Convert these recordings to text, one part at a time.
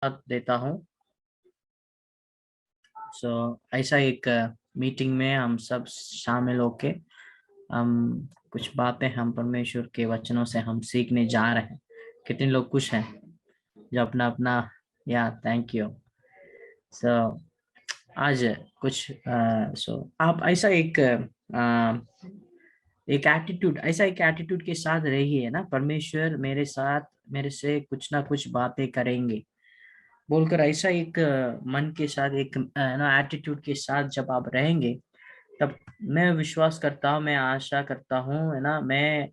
देता हूँ। ऐसा एक मीटिंग में हम सब शामिल होके हम कुछ बातें हम परमेश्वर के वचनों से हम सीखने जा रहे हैं। कितने लोग खुश हैं जो अपना अपना या थैंक यू। सो आज कुछ आप ऐसा एक एटीट्यूड के साथ रहिए ना, परमेश्वर मेरे साथ मेरे से कुछ ना कुछ बातें करेंगे बोलकर ऐसा एक मन के साथ एक ना एटीट्यूड के साथ जब आप रहेंगे, तब मैं विश्वास करता हूँ, मैं आशा करता हूँ, है ना, मैं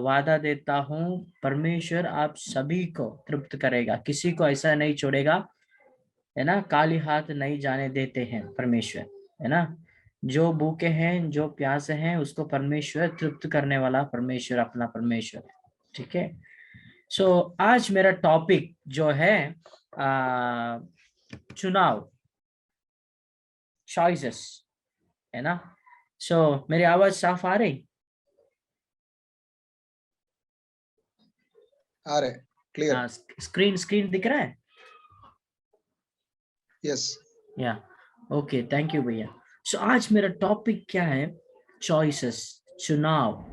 वादा देता हूँ, परमेश्वर आप सभी को तृप्त करेगा, किसी को ऐसा नहीं छोड़ेगा, है ना, खाली हाथ नहीं जाने देते हैं परमेश्वर, है ना। जो भूखे हैं, जो प्यासे हैं, उसको परमेश्वर तृप्त करने वाला परमेश्वर अपना परमेश्वर है। ठीक है। आज मेरा टॉपिक जो है चुनाव, चॉइसेस, है ना। मेरी आवाज साफ आ रही? आ रहे, क्लियर। स्क्रीन दिख रहा है? यस। या ओके, थैंक यू भैया। आज मेरा टॉपिक क्या है? चॉइसेस, चुनाव।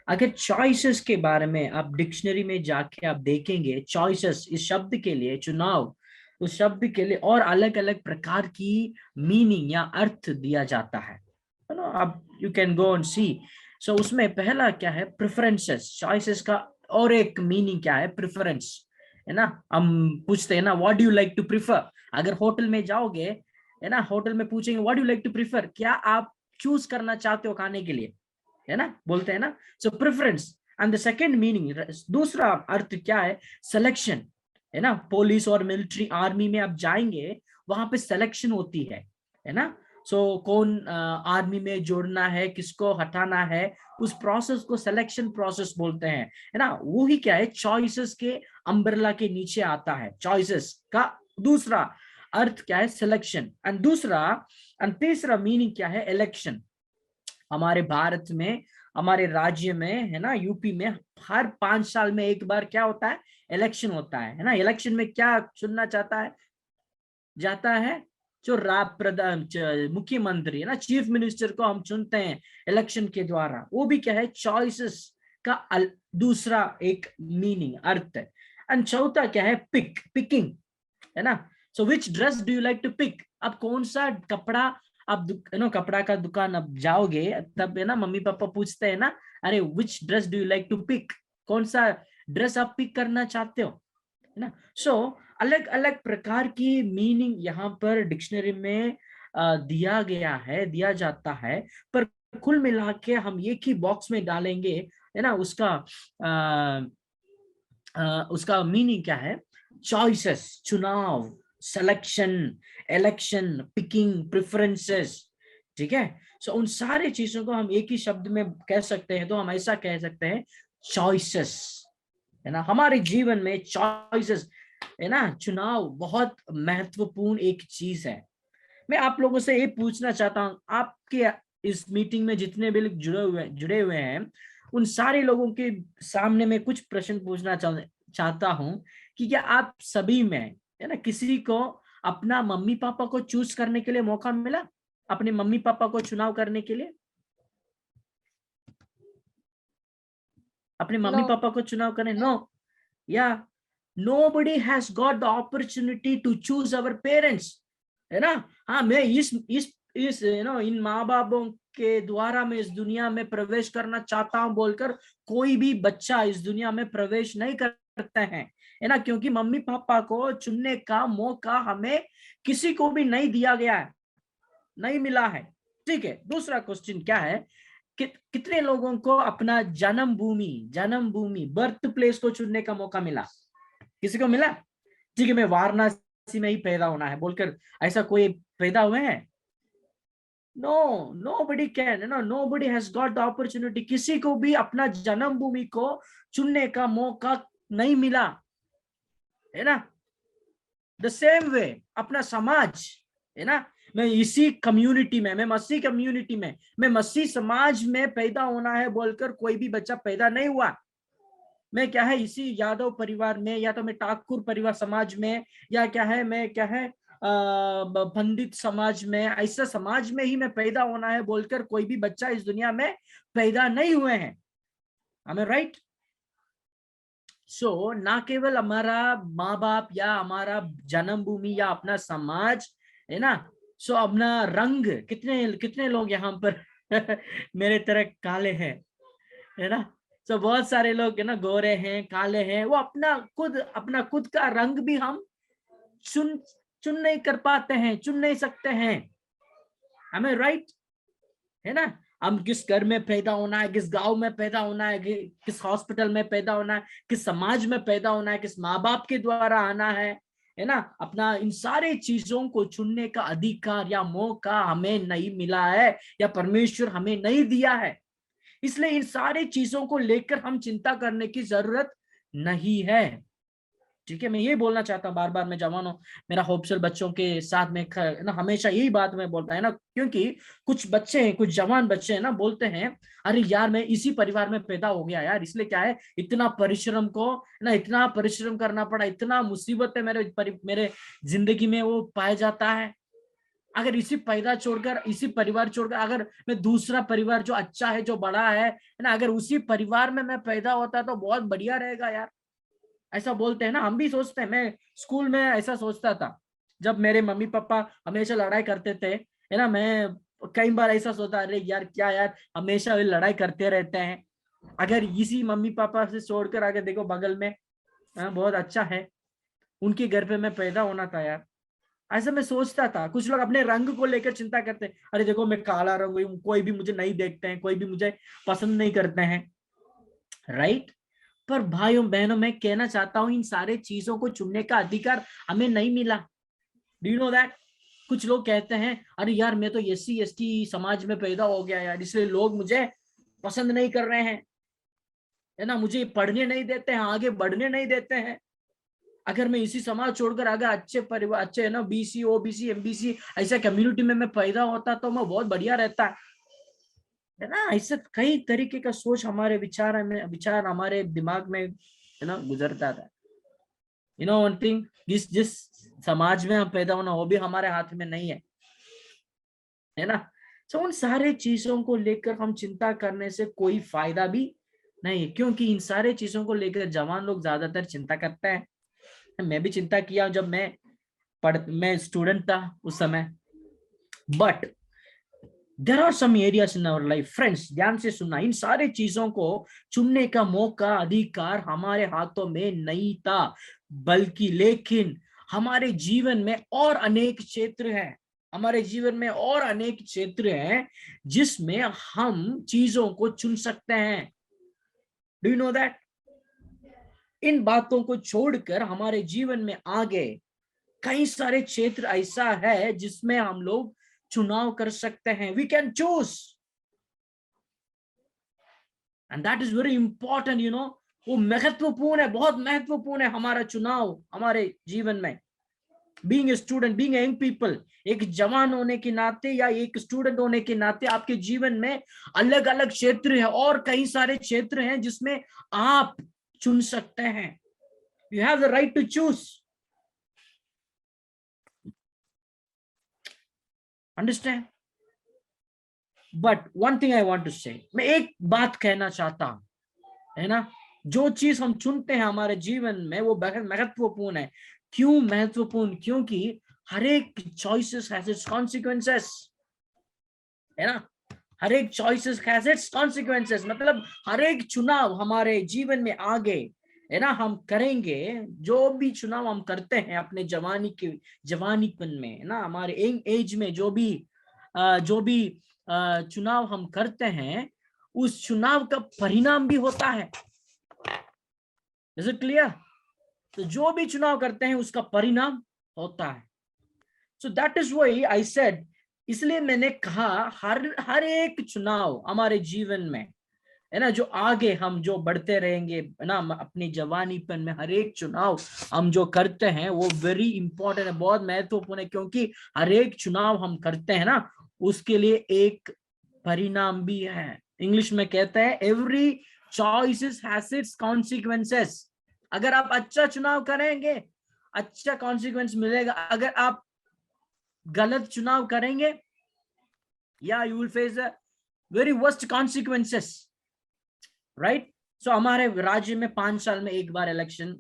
अगर चॉइसेस के बारे में आप डिक्शनरी में जाके आप देखेंगे, चॉइसेस इस शब्द के लिए, चुनाव उस शब्द के लिए और अलग अलग प्रकार की मीनिंग या अर्थ दिया जाता है ना। आप यू कैन गो एंड सी। उसमें पहला क्या है? प्रेफरेंसेस। चॉइसेस का और एक मीनिंग क्या है? प्रेफरेंस, है ना। हम पूछते हैं ना, what do you like to prefer? अगर होटल में जाओगे, है ना, होटल में पूछेंगे what do like to prefer, क्या आप चूज करना चाहते हो खाने के लिए, है ना, बोलते हैं ना। Preference. And the second meaning, दूसरा अर्थ क्या है? सिलेक्शन, है ना। पुलिस और मिलिट्री आर्मी में आप जाएंगे, वहां पे सिलेक्शन होती है ना। कौन आर्मी में जोड़ना है, किसको हटाना है, उस प्रोसेस को सिलेक्शन प्रोसेस बोलते हैं, है ना। वो ही क्या है? चॉइसेस के अम्ब्रेला के नीचे आता है। चॉइसेस का दूसरा अर्थ क्या है? सिलेक्शन। एंड तीसरा मीनिंग क्या है? इलेक्शन। हमारे भारत में, हमारे राज्य में, है ना, यूपी में हर 5 साल में एक बार क्या होता है? इलेक्शन होता है ना। इलेक्शन में क्या चुनना चाहता है जाता है? जो प्रधान मुख्यमंत्री, है ना, चीफ मिनिस्टर को हम चुनते हैं इलेक्शन के द्वारा। वो भी क्या है? चॉइसेस का दूसरा एक मीनिंग, अर्थ है। एंड चौथा क्या है? पिकिंग, है ना। Which dress do you like to pick? अब कौन सा कपड़ा आप कपड़ा का दुकान अब जाओगे, तब है ना मम्मी पापा पूछते हैं ना, अरे which dress do you like to pick, कौन सा ड्रेस आप पिक करना चाहते हो, है ना। अलग अलग प्रकार की मीनिंग यहाँ पर डिक्शनरी में दिया जाता है, पर कुल मिला के हम एक ही बॉक्स में डालेंगे, है ना। उसका मीनिंग क्या है? चॉइसेस, चुनाव, सिलेक्शन, इलेक्शन, पिकिंग, प्रेफरेंसेस। ठीक है। उन सारे चीजों को हम एक ही शब्द में कह सकते हैं, तो हम ऐसा कह सकते हैं चॉइसेस, है ना। हमारे जीवन में चॉइसेस, है ना, चुनाव बहुत महत्वपूर्ण एक चीज है। मैं आप लोगों से ये पूछना चाहता हूं, आपके इस मीटिंग में जितने भी लोग जुड़े हुए हैं, उन सारे लोगों के सामने मैं कुछ प्रश्न पूछना चाहता हूं कि क्या आप सभी में, है ना, किसी को अपना मम्मी पापा को चूज करने के लिए मौका मिला? अपने मम्मी पापा को चुनाव करने के लिए अपने मम्मी No. पापा को चुनाव करने? नो। या nobody has got the opportunity to choose our parents, है ना। हाँ, मैं इस इन माँ बापों के द्वारा मैं इस दुनिया में प्रवेश करना चाहता हूं बोलकर कोई भी बच्चा इस दुनिया में प्रवेश नहीं करता है ना, क्योंकि मम्मी पापा को चुनने का मौका हमें किसी को भी नहीं दिया गया है, नहीं मिला है। ठीक है। दूसरा क्वेश्चन क्या है? कितने लोगों को अपना जन्मभूमि बर्थ प्लेस को चुनने का मौका मिला? किसी को मिला? ठीक है, मैं वाराणसी में ही पैदा होना है बोलकर ऐसा कोई पैदा हुए हैं? No, nobody can, nobody has got the opportunity. किसी को भी अपना जन्मभूमि को चुनने का मौका नहीं मिला, है ना। द सेम वे अपना समाज, है ना, मैं इसी कम्युनिटी में, मैं मसीह समाज में पैदा होना है बोलकर कोई भी बच्चा पैदा नहीं हुआ, मैं क्या है इसी यादव परिवार में, या तो मैं ठाकुर परिवार समाज में, या क्या है मैं क्या है पंडित समाज में, ऐसा समाज में ही मैं पैदा होना है बोलकर कोई भी बच्चा इस दुनिया में पैदा नहीं हुए हैं। हमें राइट। सो ना केवल हमारा माँ बाप या हमारा जन्मभूमि या अपना समाज है ना, सो अपना रंग, कितने कितने लोग यहाँ पर मेरे तरह काले हैं, है ना। सो बहुत सारे लोग है ना गोरे हैं, काले हैं, वो अपना खुद का रंग भी हम चुन चुन नहीं कर पाते हैं, चुन नहीं सकते हैं। हमें राइट, है ना। हम किस घर में पैदा होना है, किस गांव में पैदा होना है, किस हॉस्पिटल में पैदा होना है, किस समाज में पैदा होना है, किस माँ बाप के द्वारा आना है ना, अपना इन सारे चीजों को चुनने का अधिकार या मौका हमें नहीं मिला है, या परमेश्वर हमें नहीं दिया है। इसलिए इन सारे चीजों को लेकर हम चिंता करने की जरूरत नहीं है। ठीक है, मैं ये बोलना चाहता हूँ बार बार, मैं जवानों, मेरा होपसर बच्चों के साथ में ना हमेशा यही बात मैं बोलता है ना, क्योंकि कुछ बच्चे हैं, कुछ जवान बच्चे हैं ना, बोलते हैं अरे यार मैं इसी परिवार में पैदा हो गया यार, इसलिए क्या है इतना परिश्रम को ना, इतना परिश्रम करना पड़ा, इतना मुसीबत है मेरे जिंदगी में वो पाया जाता है। अगर इसी पैदा छोड़कर, इसी परिवार छोड़कर, अगर मैं दूसरा परिवार जो अच्छा है, जो बड़ा है ना, अगर उसी परिवार में मैं पैदा होता तो बहुत बढ़िया रहेगा यार, ऐसा बोलते हैं ना। हम भी सोचते हैं, मैं स्कूल में ऐसा सोचता था जब मेरे मम्मी पापा हमेशा लड़ाई करते थे, है ना, मैं कई बार ऐसा सोचा अरे यार क्या यार हमेशा लड़ाई करते रहते हैं, अगर इसी मम्मी पापा से छोड़कर आगे देखो बगल में बहुत अच्छा है, उनके घर पे मैं पैदा होना था यार, ऐसा मैं सोचता था। कुछ लोग अपने रंग को लेकर चिंता करते हैं, अरे देखो मैं काला रंग हूं, कोई भी मुझे नहीं देखते हैं, कोई भी मुझे पसंद नहीं करते हैं, राइट। पर भाइयों बहनों, मैं कहना चाहता हूं इन सारे चीजों को चुनने का अधिकार हमें नहीं मिला। Do you know that? कुछ लोग कहते हैं अरे यार मैं तो एससी एसटी समाज में पैदा हो गया यार, इसलिए लोग मुझे पसंद नहीं कर रहे हैं, है ना, मुझे पढ़ने नहीं देते हैं, आगे बढ़ने नहीं देते हैं। अगर मैं इसी समाज छोड़कर अगर अच्छे परिवार, अच्छे है ना बीसी ओबीसी एमबीसी ऐसा कम्युनिटी में मैं पैदा होता तो मैं बहुत बढ़िया रहता है ना। ऐसे कई तरीके का सोच हमारे विचार हमारे दिमाग में है ना गुजरता था। यू नो वन थिंग, जिस जिस समाज में हम पैदा होना वो भी हमारे हाथ में नहीं है ना। तो उन सारे चीजों को लेकर हम चिंता करने से कोई फायदा भी नहीं, क्योंकि इन सारे चीजों को लेकर जवान लोग ज्यादातर चिंता करते हैं। मैं भी चिंता किया जब मैं स्टूडेंट था उस समय। But there are some areas in our life, friends ध्यान से सुनना, इन सारे चीजों को चुनने का मौका, अधिकार हमारे हाथों में नहीं था, बल्कि लेकिन हमारे जीवन में और अनेक क्षेत्र हैं, हमारे जीवन में और अनेक क्षेत्र हैं जिसमें हम चीजों को चुन सकते हैं। Do you know that? इन बातों को छोड़कर हमारे जीवन में आगे कई सारे क्षेत्र ऐसा है जिसमें हम लोग चुनाव कर सकते हैं। We can choose, and that is very important, you know. वो महत्वपूर्ण है, बहुत महत्वपूर्ण है हमारा चुनाव हमारे जीवन में। Being a student, being a young people, एक जवान होने के नाते या एक स्टूडेंट होने के नाते आपके जीवन में अलग अलग क्षेत्र है, और कई सारे क्षेत्र हैं जिसमें आप चुन सकते हैं। You have the right to choose, understand. But one thing I want to say, मैं एक बात कहना चाहता हूं, है ना, जो चीज हम चुनते हैं हमारे जीवन में वो बेहद महत्वपूर्ण है। क्यों महत्वपूर्ण? क्योंकि हर एक चॉइसेस हैज इट्स कॉन्सिक्वेंसेस, है ना, हर एक चॉइसेस हैज इट्स कॉन्सिक्वेंसेस, मतलब हर एक चुनाव हमारे जीवन में आगे है ना हम करेंगे, जो भी चुनाव हम करते हैं अपने जवानीपन में, है ना, हमारे यंग एज में जो भी चुनाव हम करते हैं, उस चुनाव का परिणाम भी होता है। Is it clear? तो जो भी चुनाव करते हैं उसका परिणाम होता है। So that is why I said, इसलिए मैंने कहा हर एक चुनाव हमारे जीवन में, है ना, जो आगे हम जो बढ़ते रहेंगे, है ना, अपनी जवानीपन में हर एक चुनाव हम जो करते हैं वो वेरी इंपॉर्टेंट है, बहुत महत्वपूर्ण है, क्योंकि हर एक चुनाव हम करते हैं ना उसके लिए एक परिणाम भी है। इंग्लिश में कहते हैं every choices has its consequences. अगर आप अच्छा चुनाव करेंगे, अच्छा कॉन्सिक्वेंस मिलेगा. अगर आप गलत चुनाव करेंगे, या you will face the very worst consequences, right? So हमारे राज्य में 5 साल में एक बार इलेक्शन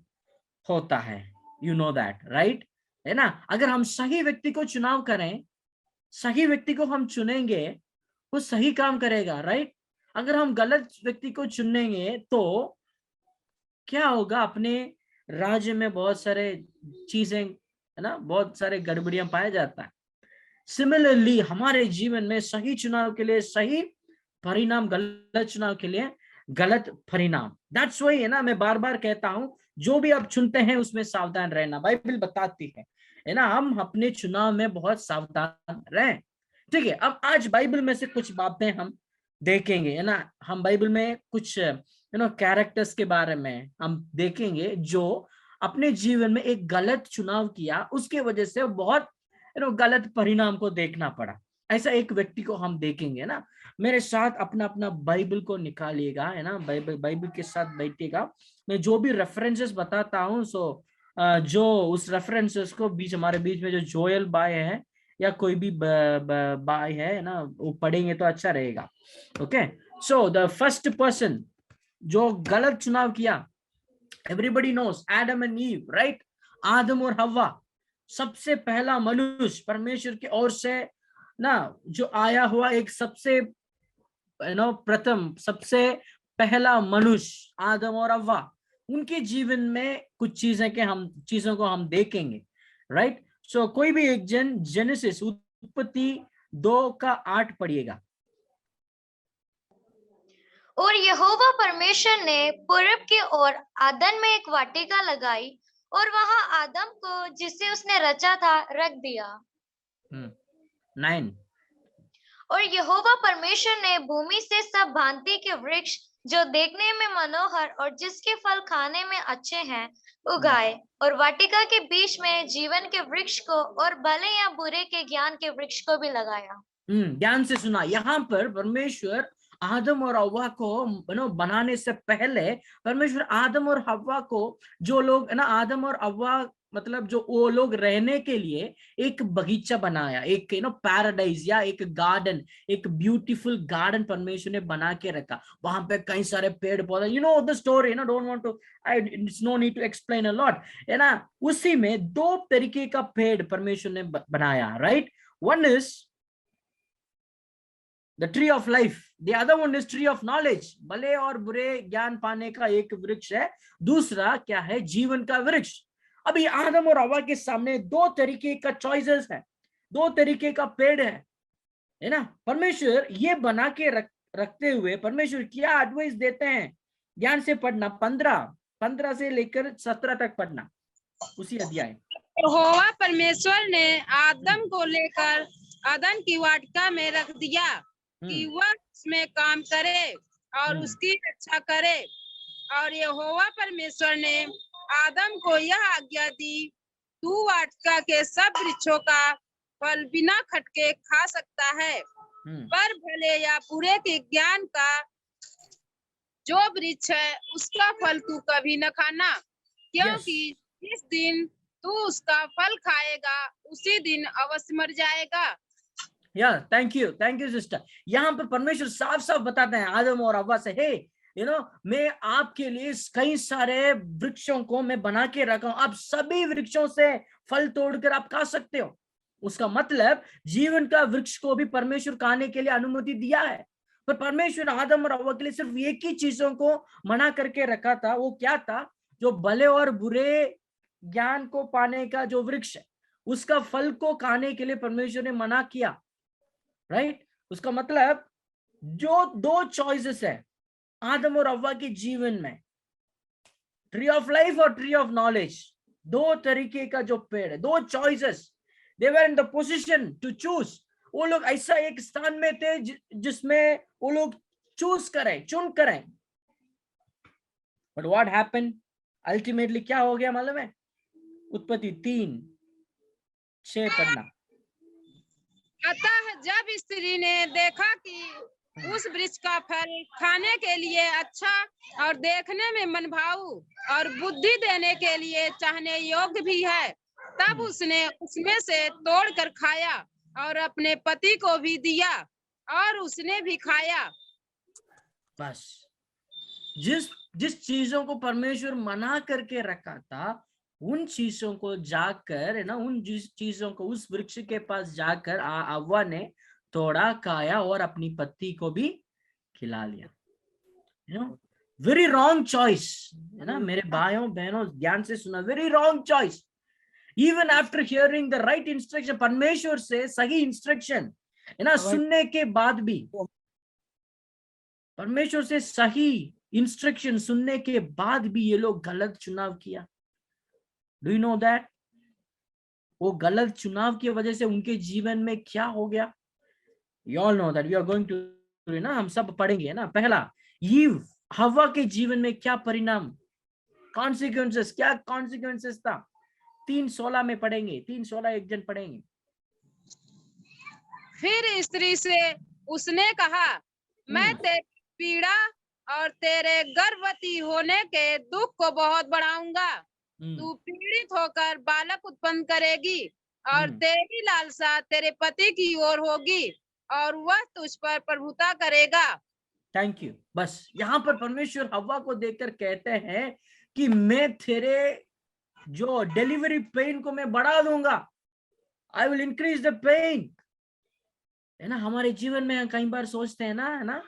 होता है, you know that, right? है ना. अगर हम सही व्यक्ति को चुनाव करें, सही व्यक्ति को हम चुनेंगे, वो सही काम करेगा, राइट? अगर हम गलत व्यक्ति को चुनेंगे तो क्या होगा, अपने राज्य में बहुत सारे चीजें, है ना, बहुत सारे गड़बड़ियां पाया जाता है. सिमिलरली हमारे जीवन में सही चुनाव के लिए सही परिणाम, गलत चुनाव के लिए गलत परिणाम. दैट्स वाई, है ना, मैं बार बार कहता हूं, जो भी आप चुनते हैं उसमें सावधान रहना. बाइबल बताती है ना, हम अपने चुनाव में बहुत सावधान रहें. ठीक है, अब आज बाइबल में से कुछ बातें हम देखेंगे, है ना. हम बाइबल में कुछ कैरेक्टर्स के बारे में हम देखेंगे जो अपने जीवन में एक गलत चुनाव किया, उसके वजह से बहुत गलत परिणाम को देखना पड़ा. ऐसा एक व्यक्ति को हम देखेंगे ना. मेरे साथ अपना अपना बाइबल को निकालिएगा, है ना, बाइबल के साथ बैठिएगा. मैं जो भी रेफरेंसेस बताता हूँ, जो उस रेफरेंसेस को हमारे बीच में जो जोयल बाय है या कोई भी बाय है ना, वो पढ़ेंगे तो अच्छा रहेगा. Okay, so the first person जो गलत चुनाव किया, everybody knows, Adam and Eve, right? आदम और हव्वा, सबसे पहला मनुष्य परमेश्वर की ओर से ना जो आया हुआ एक सबसे प्रथम, सबसे पहला मनुष्य आदम और हव्वा, उनके जीवन में कुछ चीजों को हम देखेंगे, राइट? सो कोई भी एक जेनेसिस, उत्पत्ति 2:8 पढ़िएगा. और यहोवा परमेश्वर ने पूरब की ओर आदन में एक वाटिका लगाई और वहां आदम को जिसे उसने रचा था रख दिया. 9. और यहोवा परमेश्वर ने भूमि से सब भांति के वृक्ष जो देखने में मनोहर और जिसके फल खाने में अच्छे हैं उगाए, और वाटिका के बीच में जीवन के वृक्ष को और भले या बुरे के ज्ञान के वृक्ष को भी लगाया. ध्यान से सुना. यहाँ पर परमेश्वर आदम और हव्वा को बनाने से पहले परमेश्वर आदम और हव्वा को, जो लोग है ना, आदम और हव्वा मतलब जो वो लोग रहने के लिए एक बगीचा बनाया, एक पैराडाइज या एक गार्डन, एक ब्यूटीफुल गार्डन परमेश्वर ने बना के रखा. वहां पे कई सारे पेड़ पौधे, the story, don't want to, it's no need to explain a lot, है ना. उसी में 2 तरीके का पेड़ परमेश्वर ने बनाया, right? One is the tree of life, the other one is tree of knowledge, भले और बुरे ज्ञान पाने का एक वृक्ष है. दूसरा क्या है? जीवन का वृक्ष. अभी आदम और हव्वा के सामने 2 तरीके का चॉइसेस है, 2 तरीके का पेड़ है ना. परमेश्वर ये बना के रखते हुए परमेश्वर क्या एडवाइस देते हैं? ध्यान से पढ़ना, 15 से लेकर 17 तक पढ़ना, उसी अध्याय. यहोवा परमेश्वर ने आदम को लेकर अदन की वाटिका में रख दिया कि वह उसमें काम करे और उसकी रक्षा करे. और यहोवा परमेश्वर ने आदम को यह आज्ञा दी, तू वाटिका के सब वृक्षों का फल बिना खटके खा सकता है, पर भले या बुरे के ज्ञान का जो वृक्ष है उसका फल तू कभी न खाना, क्योंकि जिस दिन तू उसका फल खाएगा उसी दिन अवश्य मर जाएगा. Thank you sister. यहाँ पर परमेश्वर साफ साफ बताते हैं आदम और हव्वा से, हे मैं आपके लिए कई सारे वृक्षों को मैं बना के रखा हूं, आप सभी वृक्षों से फल तोड़कर आप खा सकते हो. उसका मतलब जीवन का वृक्ष को भी परमेश्वर खाने के लिए अनुमति दिया है. पर परमेश्वर आदम और हव्वा के लिए सिर्फ एक ही चीजों को मना करके रखा था. वो क्या था? जो भले और बुरे ज्ञान को पाने का जो वृक्ष है, उसका फल को खाने के लिए परमेश्वर ने मना किया, राइट? उसका मतलब जो 2 चॉइसेस है आदम और हव्वा के जीवन में, ट्री ऑफ लाइफ और ट्री ऑफ नॉलेज, 2 तरीके का जो पेड़ है, 2 choices. They were in the position to choose. वो लोग ऐसा एक स्थान में थे जिसमें वो लोग चुन करें. But what happened? अल्टीमेटली क्या हो गया मालूम है? उत्पत्ति 3:6 पढ़ना. अतः जब स्त्री ने देखा कि उस वृक्ष का फल खाने के लिए अच्छा और देखने में मनभाऊ और बुद्धि देने के लिए चाहने योग्य भी है। तब उसने उसमें से तोड़कर खाया और अपने पति को भी दिया और उसने भी खाया। बस जिस जिस चीजों को परमेश्वर मना करके रखा था, उन चीजों को जाकर, है ना, उन जिस चीजों को उस वृक्ष के पास जाकर हव्वा ने तोड़ा, खाया और अपनी पत्नी को भी खिला लिया। You know, very wrong choice, है ना मेरे भाइयों बहनों, ध्यान से सुना, very wrong choice. Even after hearing the right instruction, परमेश्वर से सही इंस्ट्रक्शन, है ना, सुनने के बाद भी, परमेश्वर से सही इंस्ट्रक्शन सुनने के बाद भी ये लोग गलत चुनाव किया। Do you know that? वो गलत चुनाव की वजह से उनके जीवन में क्या हो गया? You all know that, we are going to, ना, हम सब पढ़ेंगे ना। पहला, ईव, हव्वा के जीवन में क्या परिणाम, कॉन्सिक्वेंसेस, क्या कॉन्सिक्वेंसेस था? 3:16 में पढ़ेंगे, 3:16 एक जन पढ़ेंगे। फिर स्त्री से उसने कहा, मैं तेरी पीड़ा और तेरे गर्भवती होने के दुख को बहुत बढ़ाऊंगा। तू पीड़ित होकर बालक उत्पन्न करेगी और तेरी लालसा तेरे पति की ओर होगी और वह तुझ पर प्रभुता करेगा। Thank you. बस यहाँ पर परमेश्वर हव्वा को देखकर कहते हैं कि मैं तेरे जो डिलीवरी पेन को मैं बढ़ा दूंगा, I will increase the pain. है ना, हमारे जीवन में कई बार सोचते हैं ना, है ना,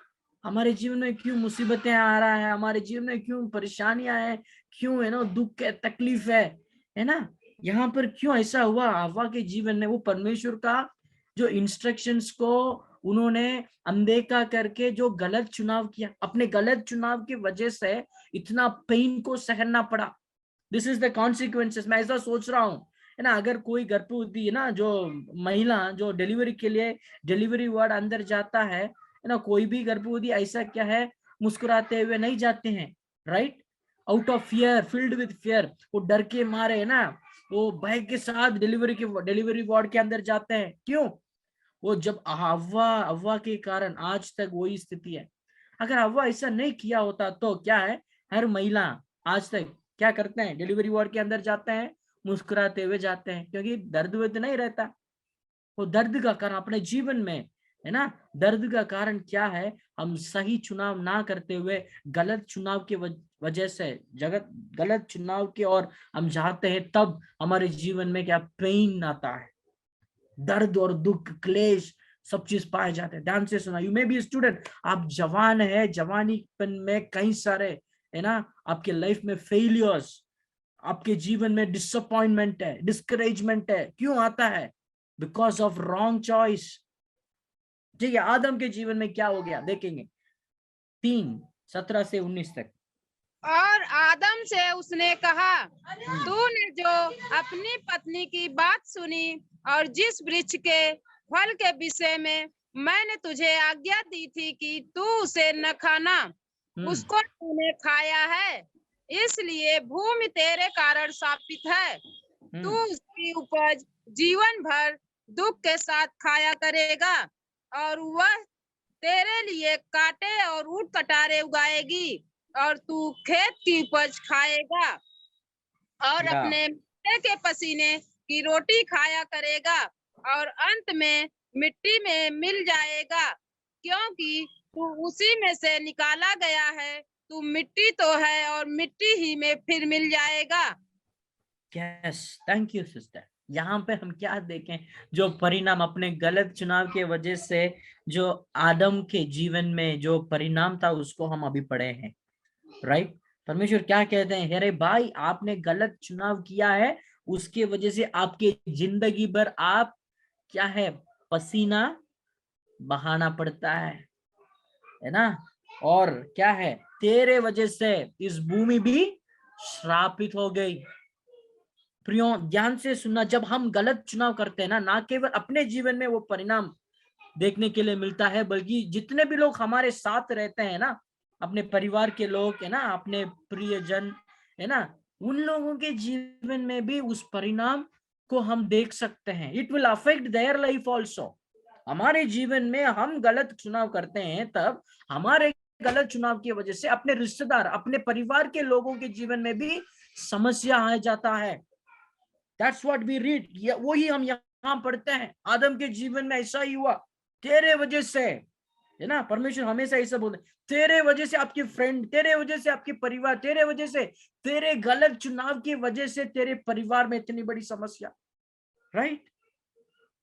हमारे जीवन में क्यों मुसीबतें आ रहा है, हमारे जीवन में क्यों परेशानियां हैं, क्यों, है ना, दुख है, तकलीफ है ना, यहाँ पर क्यों ऐसा हुआ हव्वा के जीवन में? वो परमेश्वर का जो इंस्ट्रक्शंस को उन्होंने अनदेखा करके जो गलत चुनाव किया, अपने गलत चुनाव की वजह से इतना पेन को सहना पड़ा। This is the consequences. मैं ऐसा सोच रहा हूँ, है ना, अगर कोई गर्भवती, है ना, जो महिला जो डिलीवरी के लिए डिलीवरी वार्ड अंदर जाता है ना, कोई भी गर्भवती ऐसा क्या है, मुस्कुराते हुए नहीं जाते हैं, right? Out of fear, filled with fear, वो डर के मारे, है ना, वो भय के साथ डिलीवरी वार्ड के अंदर जाते हैं। क्यों? वो जब हव्वा के कारण आज तक वही स्थिति है। अगर हव्वा ऐसा नहीं किया होता तो क्या है, हर महिला आज तक क्या करते हैं, डिलीवरी वार्ड के अंदर जाते हैं, मुस्कुराते हुए जाते हैं, क्योंकि दर्द वर्द नहीं रहता। वो दर्द का कारण अपने जीवन में, है ना, दर्द का कारण क्या है, हम सही चुनाव ना करते हुए गलत चुनाव की वजह से, गलत चुनाव की और हम चाहते हैं, तब हमारे जीवन में क्या पेन आता है, दर्द और दुख, क्लेश, सब चीज पाए जाते हैं। ध्यान से सुना, यू मे बी स्टूडेंट, आप जवान है, जवानीपन में कई सारे, है ना, आपके लाइफ में फेलियर्स, आपके जीवन में डिसअपॉइंटमेंट है, डिस्करेजमेंट है, क्यों आता है? Because of wrong choice. ठीक है, आदम के जीवन में क्या हो गया देखेंगे, 3:17 से 19 तक। और आदम से उसने कहा, तूने जो अपनी पत्नी की बात सुनी और जिस वृक्ष के फल के विषय में मैंने तुझे आज्ञा दी थी कि तू उसे न खाना, उसको तूने खाया है, इसलिए भूमि तेरे कारण शापित है। तू उसकी उपज जीवन भर दुख के साथ खाया करेगा और वह तेरे लिए कांटे और ऊंट कटारे उगाएगी और तू खेत की उपज खाएगा और अपने मिट्टी के पसीने की रोटी खाया करेगा और अंत में मिट्टी में मिल जाएगा, क्योंकि तू उसी में से निकाला गया है। तू मिट्टी तो है और मिट्टी ही में फिर मिल जाएगा। Yes, thank you sister. यहाँ पे हम क्या देखें, जो परिणाम अपने गलत चुनाव के वजह से जो आदम के जीवन में जो परिणाम था, उसको हम अभी पढ़े हैं, राइट? परमेश्वर क्या कहते हैं, अरे भाई, आपने गलत चुनाव किया है, उसके वजह से आपके जिंदगी भर आप क्या है, पसीना बहाना पड़ता है ना, और क्या है, तेरे वजह से इस भूमि भी श्रापित हो गई। प्रियो, ध्यान से सुनना, जब हम गलत चुनाव करते हैं ना केवल अपने जीवन में वो परिणाम देखने के लिए मिलता है, बल्कि जितने भी लोग हमारे साथ रहते हैं ना, अपने परिवार के लोग, है ना, अपने प्रियजन, है ना, उन लोगों के जीवन में भी उस परिणाम को हम देख सकते हैं। It will affect their life also. हमारे जीवन में हम गलत चुनाव करते हैं, तब हमारे गलत चुनाव की वजह से अपने रिश्तेदार, अपने परिवार के लोगों के जीवन में भी समस्या आ जाता है। दैट्स व्हाट वी रीड, वही हम यहाँ पढ़ते हैं। आदम के जीवन में ऐसा ही हुआ, तेरे वजह से, है ना। परमेश्वर हमेशा ऐसा बोलते, तेरे वजह से आपकी फ्रेंड, तेरे वजह से आपके परिवार, तेरे वजह से, तेरे गलत चुनाव की वजह से तेरे परिवार में इतनी बड़ी समस्या, राइट।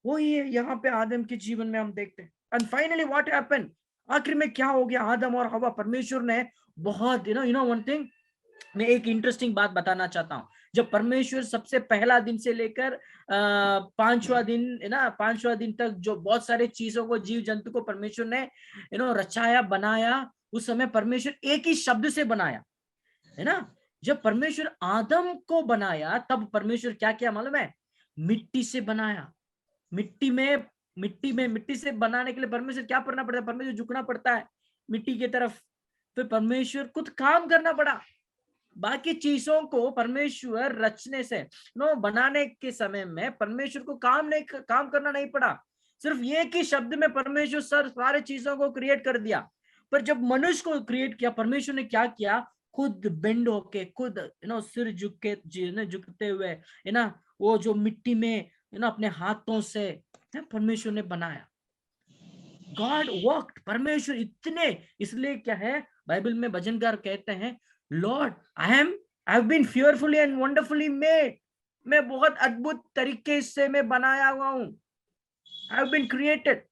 वही है यहाँ पे आदम के जीवन में हम देखते हैं। एंड फाइनली व्हाट हैपेंड, आखिर में क्या हो गया, आदम और हवा, परमेश्वर ने बहुत वन थिंग, मैं एक इंटरेस्टिंग बात बताना चाहता हूँ। जब परमेश्वर सबसे पहला दिन से लेकर 5वां दिन, है ना, 5वां दिन तक जो बहुत सारे चीजों को, जीव जंतु को परमेश्वर ने रचाया, बनाया, उस समय परमेश्वर एक ही शब्द से बनाया, है ना। जब परमेश्वर आदम को बनाया, तब परमेश्वर क्या किया मालूम है, मिट्टी से बनाया। मिट्टी से बनाने के लिए परमेश्वर क्या करना पड़ता है, परमेश्वर झुकना पड़ता है मिट्टी की तरफ। तो परमेश्वर खुद काम करना पड़ा। बाकी चीजों को परमेश्वर रचने से बनाने के समय में परमेश्वर को काम करना नहीं पड़ा। सिर्फ एक ही शब्द में परमेश्वर सारे चीजों को क्रिएट कर दिया। पर जब मनुष्य को क्रिएट किया, परमेश्वर ने क्या किया, खुद बेंड होके, खुद सिर झुकते हुए, है ना, वो जो मिट्टी में अपने हाथों से परमेश्वर ने बनाया। गॉड वर्कड, परमेश्वर इतने, इसलिए क्या है, बाइबल में भजनकार कहते हैं, Lord I have been fearfully and wonderfully made, मैं बहुत अद्भुत तरीके से मैं बनाया हुआ हूं, आई हैव बीन क्रिएटेड।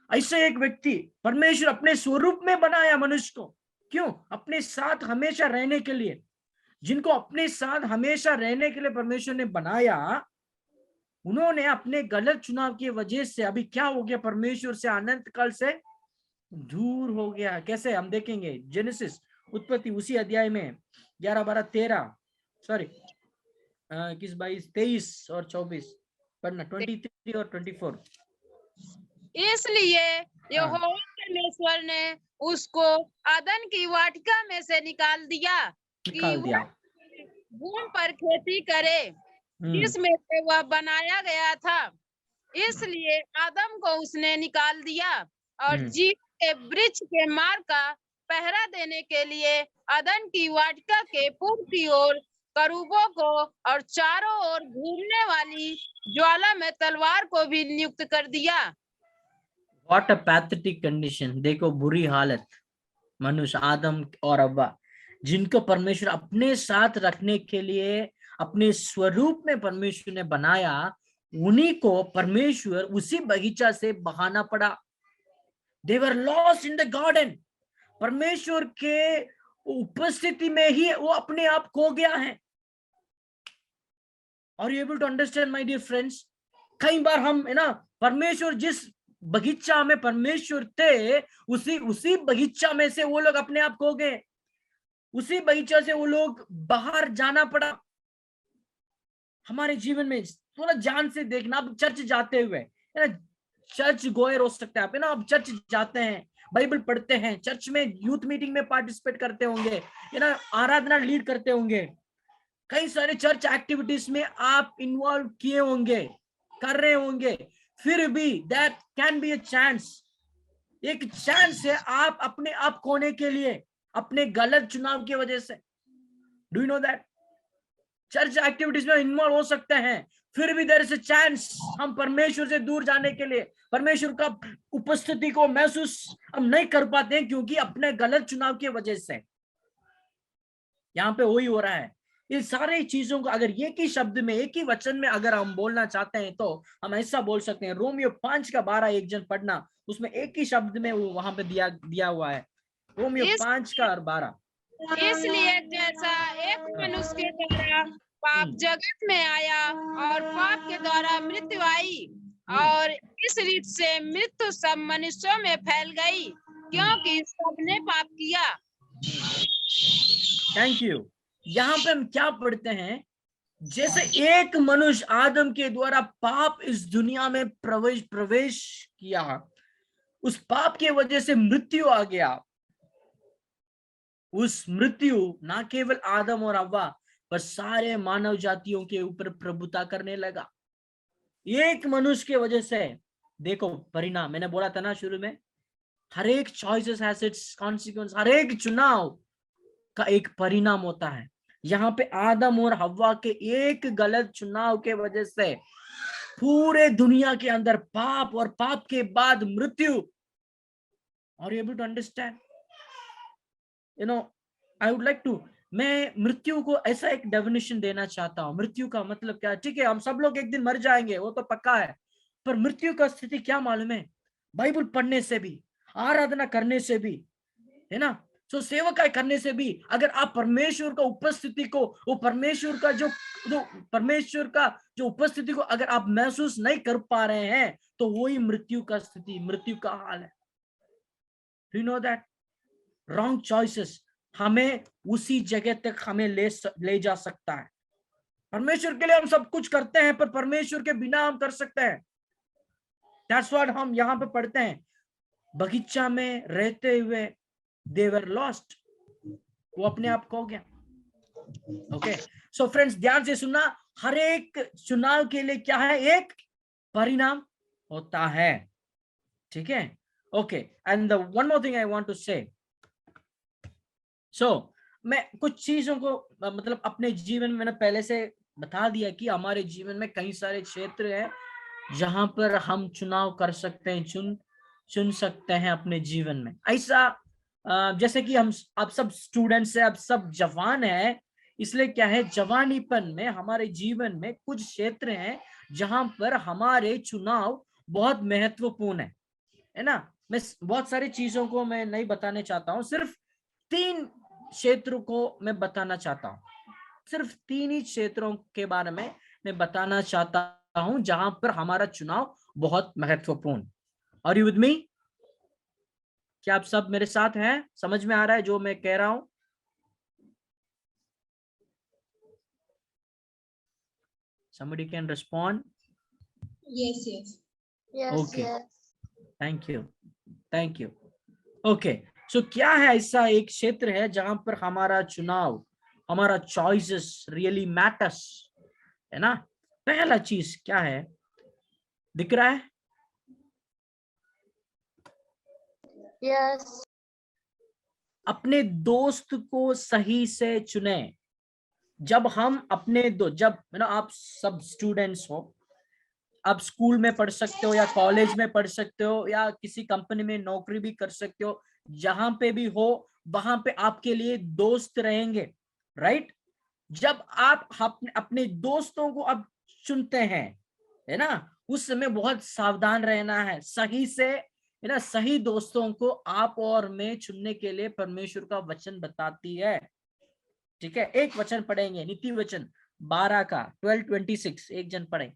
ऐसे एक व्यक्ति परमेश्वर अपने स्वरूप में बनाया मनुष्य को, क्यों, अपने साथ हमेशा रहने के लिए। जिनको अपने साथ हमेशा रहने के लिए परमेश्वर ने बनाया, उन्होंने अपने गलत चुनाव की वजह से अभी क्या हो गया, परमेश्वर से अनंत काल से दूर हो गया। कैसे, हम देखेंगे जेनेसिस, उत्पत्ति, उसी अध्याय में 11, 12, 13, सॉरी 21, 22, 23 और 24 पढ़ना, 23 और 24। इसलिए यहोवा परमेश्वर ने उसको अदन की वाटिका में से निकाल दिया कि वह भूमि पर खेती करे, जिसमें से वह बनाया गया था। इसलिए आदम को उसने निकाल दिया और जीव के वृक्ष के मार्ग का पहरा देने के लिए अदन की वाटिका के पूर्व की ओर करूबों को और चारों ओर घूमने वाली ज्वाला में तलवार को भी नियुक्त कर दिया। व्हाट अ पैथेटिक कंडीशन, देखो बुरी हालत मनुष्य, आदम और हव्वा, जिनको परमेश्वर अपने साथ रखने के लिए अपने स्वरूप में परमेश्वर ने बनाया, उन्हीं को परमेश्वर उसी बगीचा से बहाना पड़ा। They were lost in the garden, परमेश्वर के उपस्थिति में ही वो अपने आप खो गया है। Are you able to understand my dear friends? कई बार हम, है ना, परमेश्वर जिस बगीचा में परमेश्वर थे, उसी बगीचा में से वो लोग अपने आप खो गए, उसी बगीचा से वो लोग बाहर जाना पड़ा। हमारे जीवन में थोड़ा ध्यान से देखना, आप चर्च जाते हुए, है ना, चर्च गोयर हो सकते हैं आप, है ना, आप चर्च जाते हैं, बाइबल पढ़ते हैं, चर्च में यूथ मीटिंग में पार्टिसिपेट करते होंगे, है ना, आराधना लीड करते होंगे, कई सारे चर्च एक्टिविटीज में आप इन्वॉल्व किए होंगे, कर रहे होंगे। फिर भी that can be a chance, एक चांस है आप अपने आप खोने के लिए, अपने गलत चुनाव की वजह से। Do you know that? Church activities में इन्वॉल्व हो सकते हैं, फिर भी देयर इज अ चांस हम परमेश्वर से दूर जाने के लिए, परमेश्वर का उपस्थिति को महसूस हम नहीं कर पाते हैं, क्योंकि अपने गलत चुनाव की वजह से। यहाँ पे वही हो रहा है। इन सारे चीजों को अगर एक ही शब्द में, एक ही वचन में अगर हम बोलना चाहते हैं, तो हम ऐसा बोल सकते हैं, रोमियो 5:12 एक जन पढ़ना, उसमें एक ही शब्द में वो वहां पे दिया हुआ है, रोमियो 5:12। इसलिए जैसा एक मनुष्य के द्वारा पाप जगत में आया और पाप के द्वारा मृत्यु आई, और इस रीति से मृत्यु सब मनुष्यों में फैल गई, क्योंकि सबने पाप किया। Thank you. यहाँ पे हम क्या पढ़ते हैं, जैसे एक मनुष्य आदम के द्वारा पाप इस दुनिया में प्रवेश किया, उस पाप की वजह से मृत्यु आ गया। उस मृत्यु ना केवल आदम और हव्वा पर सारे मानव जातियों के ऊपर प्रभुता करने लगा। एक मनुष्य की वजह से देखो परिणाम, मैंने बोला था ना शुरू में, हर एक चॉइसेस हैज इट्स कॉन्सिक्वेंस, हर एक चुनाव का एक परिणाम होता है। यहाँ पे आदम और हव्वा के एक गलत चुनाव के वजह से पूरे दुनिया के अंदर पाप, और पाप के बाद मृत्यु। और able to understand, you know, I would like to, मैं मृत्यु को ऐसा एक डेफिनेशन देना चाहता हूँ। मृत्यु का मतलब क्या है? ठीक है, हम सब लोग एक दिन मर जाएंगे, वो तो पक्का है, पर मृत्यु का स्थिति क्या मालूम है? बाइबल पढ़ने से भी, आराधना करने से भी, है ना, तो सेवकाई करने से भी, अगर आप परमेश्वर का उपस्थिति को, वो परमेश्वर का जो परमेश्वर का जो उपस्थिति को अगर आप महसूस नहीं कर पा रहे हैं, तो वही मृत्यु का स्थिति, मृत्यु का हाल है। You know that wrong choices हमें उसी जगह तक हमें ले जा सकता है। परमेश्वर के लिए हम सब कुछ करते हैं, पर परमेश्वर के बिना हम कर सकते हैं। दैट्स व्हाट हम यहाँ पे पढ़ते हैं, बगीचा में रहते हुए they were lost, वो अपने आप खो गया। ओके, सो फ्रेंड्स ध्यान से सुनना, हर एक चुनाव के लिए क्या है? एक परिणाम होता है, ठीक है? Okay, and the one more thing I want to say, so मैं कुछ चीजों को मतलब अपने जीवन में मैंने पहले से बता दिया कि हमारे जीवन में कई सारे क्षेत्र हैं जहां पर हम चुनाव कर सकते हैं, चुन सकते हैं अपने जीवन में। ऐसा जैसे कि हम अब सब स्टूडेंट्स हैं, अब सब जवान हैं, इसलिए क्या है, जवानीपन में हमारे जीवन में कुछ क्षेत्र हैं जहां पर हमारे चुनाव बहुत महत्वपूर्ण है ना। मैं बहुत सारी चीजों को मैं नहीं बताने चाहता हूँ, सिर्फ 3 क्षेत्रों को मैं बताना चाहता हूँ, सिर्फ 3 ही क्षेत्रों के बारे में मैं बताना चाहता हूँ जहां पर हमारा चुनाव बहुत महत्वपूर्ण। Are you with me? क्या आप सब मेरे साथ हैं? समझ में आ रहा है जो मैं कह रहा हूं? Somebody can respond. Yes, yes. Yes, Okay. yes. Thank you. Thank you. Okay. So क्या है ऐसा एक क्षेत्र है जहां पर हमारा चुनाव, हमारा चॉइसेस रियली मैटर्स, है ना? पहला चीज क्या है, दिख रहा है? Yes. अपने दोस्त को सही से चुने। जब हम अपने जब ना, आप सब स्टूडेंट्स हो, आप स्कूल में पढ़ सकते हो या कॉलेज में पढ़ सकते हो या किसी कंपनी में नौकरी भी कर सकते हो, जहां पे भी हो वहां पे आपके लिए दोस्त रहेंगे, राइट? जब आप अपने दोस्तों को अब चुनते हैं, है ना, उस समय बहुत सावधान रहना है, सही से, है ना। सही दोस्तों को आप और मैं चुनने के लिए परमेश्वर का वचन बताती है, ठीक है? एक वचन पढ़ेंगे, नीति वचन 12 का 12:26, एक जन पढ़े।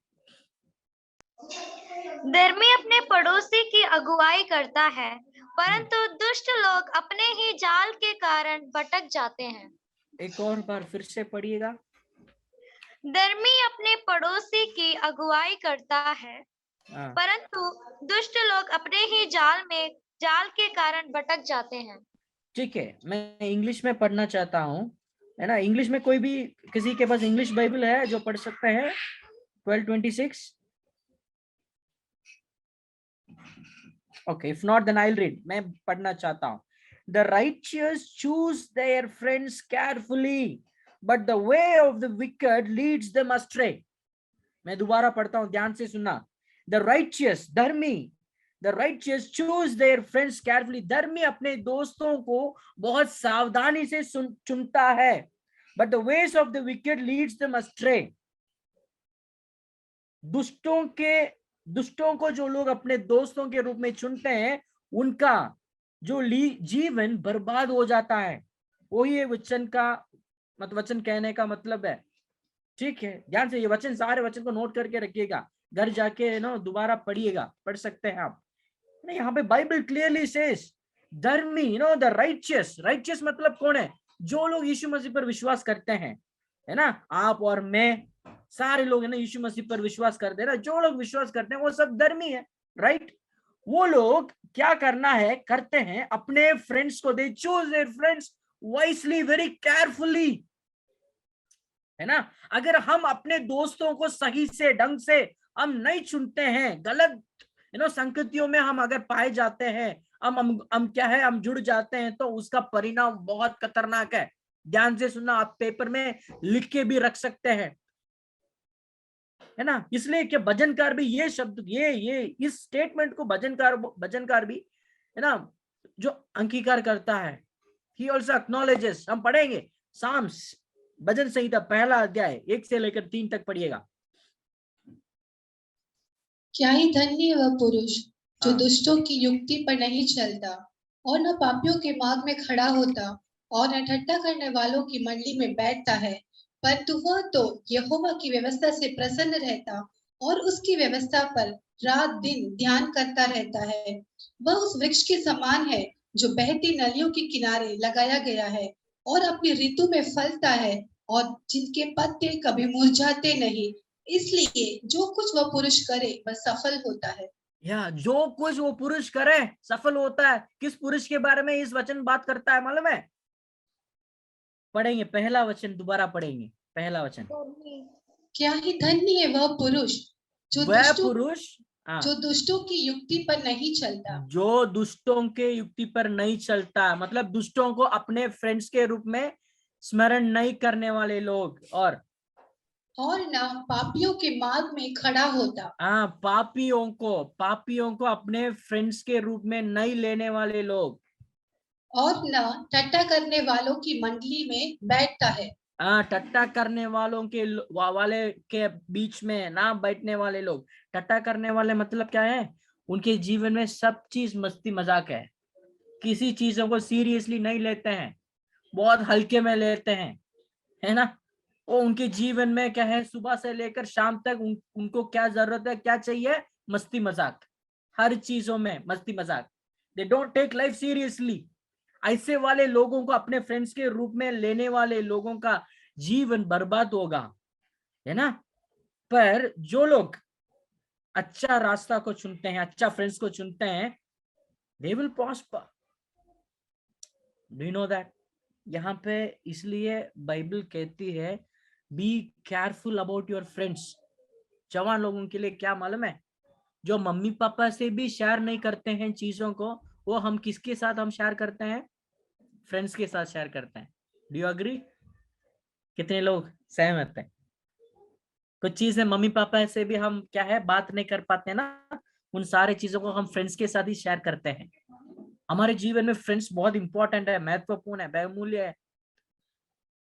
धर्मी अपने पड़ोसी की अगुवाई करता है, परंतु दुष्ट लोग अपने ही जाल के कारण भटक जाते हैं। एक और बार फिर से पढ़िएगा। धर्मी अपने पड़ोसी की अगुवाई करता है, परंतु दुष्ट लोग अपने ही जाल के कारण भटक जाते हैं। ठीक है, मैं इंग्लिश में पढ़ना चाहता हूँ, है ना। इंग्लिश में कोई भी, किसी के पास इंग्लिश बाइबल है जो पढ़ सकते हैं 12:26? Okay, if not then I'll read. मैं पढ़ना चाहता हूँ। The righteous choose their friends carefully, but the way of the wicked leads them astray. मैं दोबारा पढ़ता हूँ, ध्यान से सुनना। The righteous, धर्मी, the righteous choose their friends carefully. धर्मी अपने दोस्तों को बहुत सावधानी से चुनता है, but the ways of the wicked leads them astray. दुष्टों को जो लोग अपने दोस्तों के रूप में चुनते हैं, उनका जो जीवन बर्बाद हो जाता है। वही वचन का वचन कहने का मतलब है, ठीक है? ध्यान से ये वचन, सारे वचन को नोट करके रखिएगा, घर जाके ना दोबारा पढ़िएगा, पढ़ सकते हैं आप। यहाँ पे बाइबल क्लियरली सेज धर्मी, द राइचियस। राइचियस मतलब कौन है? जो लोग यीशु मसीह पर विश्वास करते हैं, है ना। आप और मैं, सारे लोग है ना, यीशु मसीह पर विश्वास करते हैं ना। जो लोग विश्वास करते हैं वो सब धर्मी है, राइट? वो लोग क्या करते हैं, अपने फ्रेंड्स को, they choose their friends wisely, very carefully, है ना। अगर हम अपने दोस्तों को सही से, ढंग से हम नहीं चुनते हैं, गलत संगतियों में हम अगर पाए जाते हैं, हम क्या है, हम जुड़ जाते हैं, तो उसका परिणाम बहुत खतरनाक है। ध्यान से सुनना, आप पेपर में लिख के भी रख सकते हैं, है ना। इसलिए कि भजनकार भी ये शब्द, ये इस स्टेटमेंट को भजनकार भी, है ना, जो अंगीकार करता है, he also acknowledges। हम पढ़ेंगे साम्स, भजन संहिता पहला अध्याय 1 से लेकर 3 तक पढ़िएगा। क्या ही धन्य है वह पुरुष जो दुष्टों की युक्ति पर नहीं चलता और न पापियों के मार्ग में खड़ा होता और न ठट्ठा करने वालों की मंडली में बैठता है, परंतु वह तो यहोवा की व्यवस्था से प्रसन्न रहता और उसकी व्यवस्था पर रात दिन ध्यान करता रहता है। वह उस वृक्ष के समान है जो बहती नदियों के किनारे लगाया गया है और अपनी ऋतु में फलता है और जिनके पत्ते कभी मुरझाते नहीं। इसलिए जो कुछ वह पुरुष करे वह सफल होता है। या जो कुछ वो पुरुष करे सफल होता है। किस पुरुष के बारे में इस वचन बात करता है मालूम है? पढ़ेंगे पहला वचन, दोबारा पढ़ेंगे पहला वचन। क्या ही धन्य है वह पुरुष जो दुष्टों की युक्ति पर नहीं चलता, जो दुष्टों के युक्ति पर नहीं चलता, मतलब दुष्टों को अपने फ्रेंड्स के रूप में स्मरण नहीं करने वाले लोग, और न पापियों के मार्ग में खड़ा होता। पापियों को अपने फ्रेंड्स के रूप में नहीं लेने वाले लोग, और न ठट्ठा करने वालों की मंडली में बैठता है। ठट्ठा करने वालों के बीच में ना बैठने वाले लोग। ठट्ठा करने वाले मतलब क्या है? उनके जीवन में सब चीज मस्ती मजाक है, किसी चीजों को सीरियसली नहीं लेते हैं, बहुत हल्के में लेते हैं, है ना। वो उनके जीवन में क्या है, सुबह से लेकर शाम तक उनको क्या जरूरत है, क्या चाहिए? मस्ती मजाक, हर चीजों में मस्ती मजाक। They don't take life seriously. ऐसे वाले लोगों को अपने फ्रेंड्स के रूप में लेने वाले लोगों का जीवन बर्बाद होगा, है ना। पर जो लोग अच्छा रास्ता को चुनते हैं, अच्छा फ्रेंड्स को चुनते हैं, they will prosper. Do you know that? यहाँ पे इसलिए बाइबल कहती है be careful about your friends. जवान लोगों के लिए क्या मालूम है? जो मम्मी पापा से भी शेयर नहीं करते हैं चीजों को, वो हम किसके साथ हम शेयर करते हैं? फ्रेंड्स के साथ शेयर करते हैं। Do you agree? कितने लोग सहमत हैं? कुछ चीजें मम्मी पापा से भी हम क्या है बात नहीं कर पाते ना, उन सारे चीजों को हम फ्रेंड्स के साथ ही शेयर करते हैं। हमारे जीवन में फ्रेंड्स बहुत इंपॉर्टेंट है, महत्वपूर्ण है, बहुमूल्य है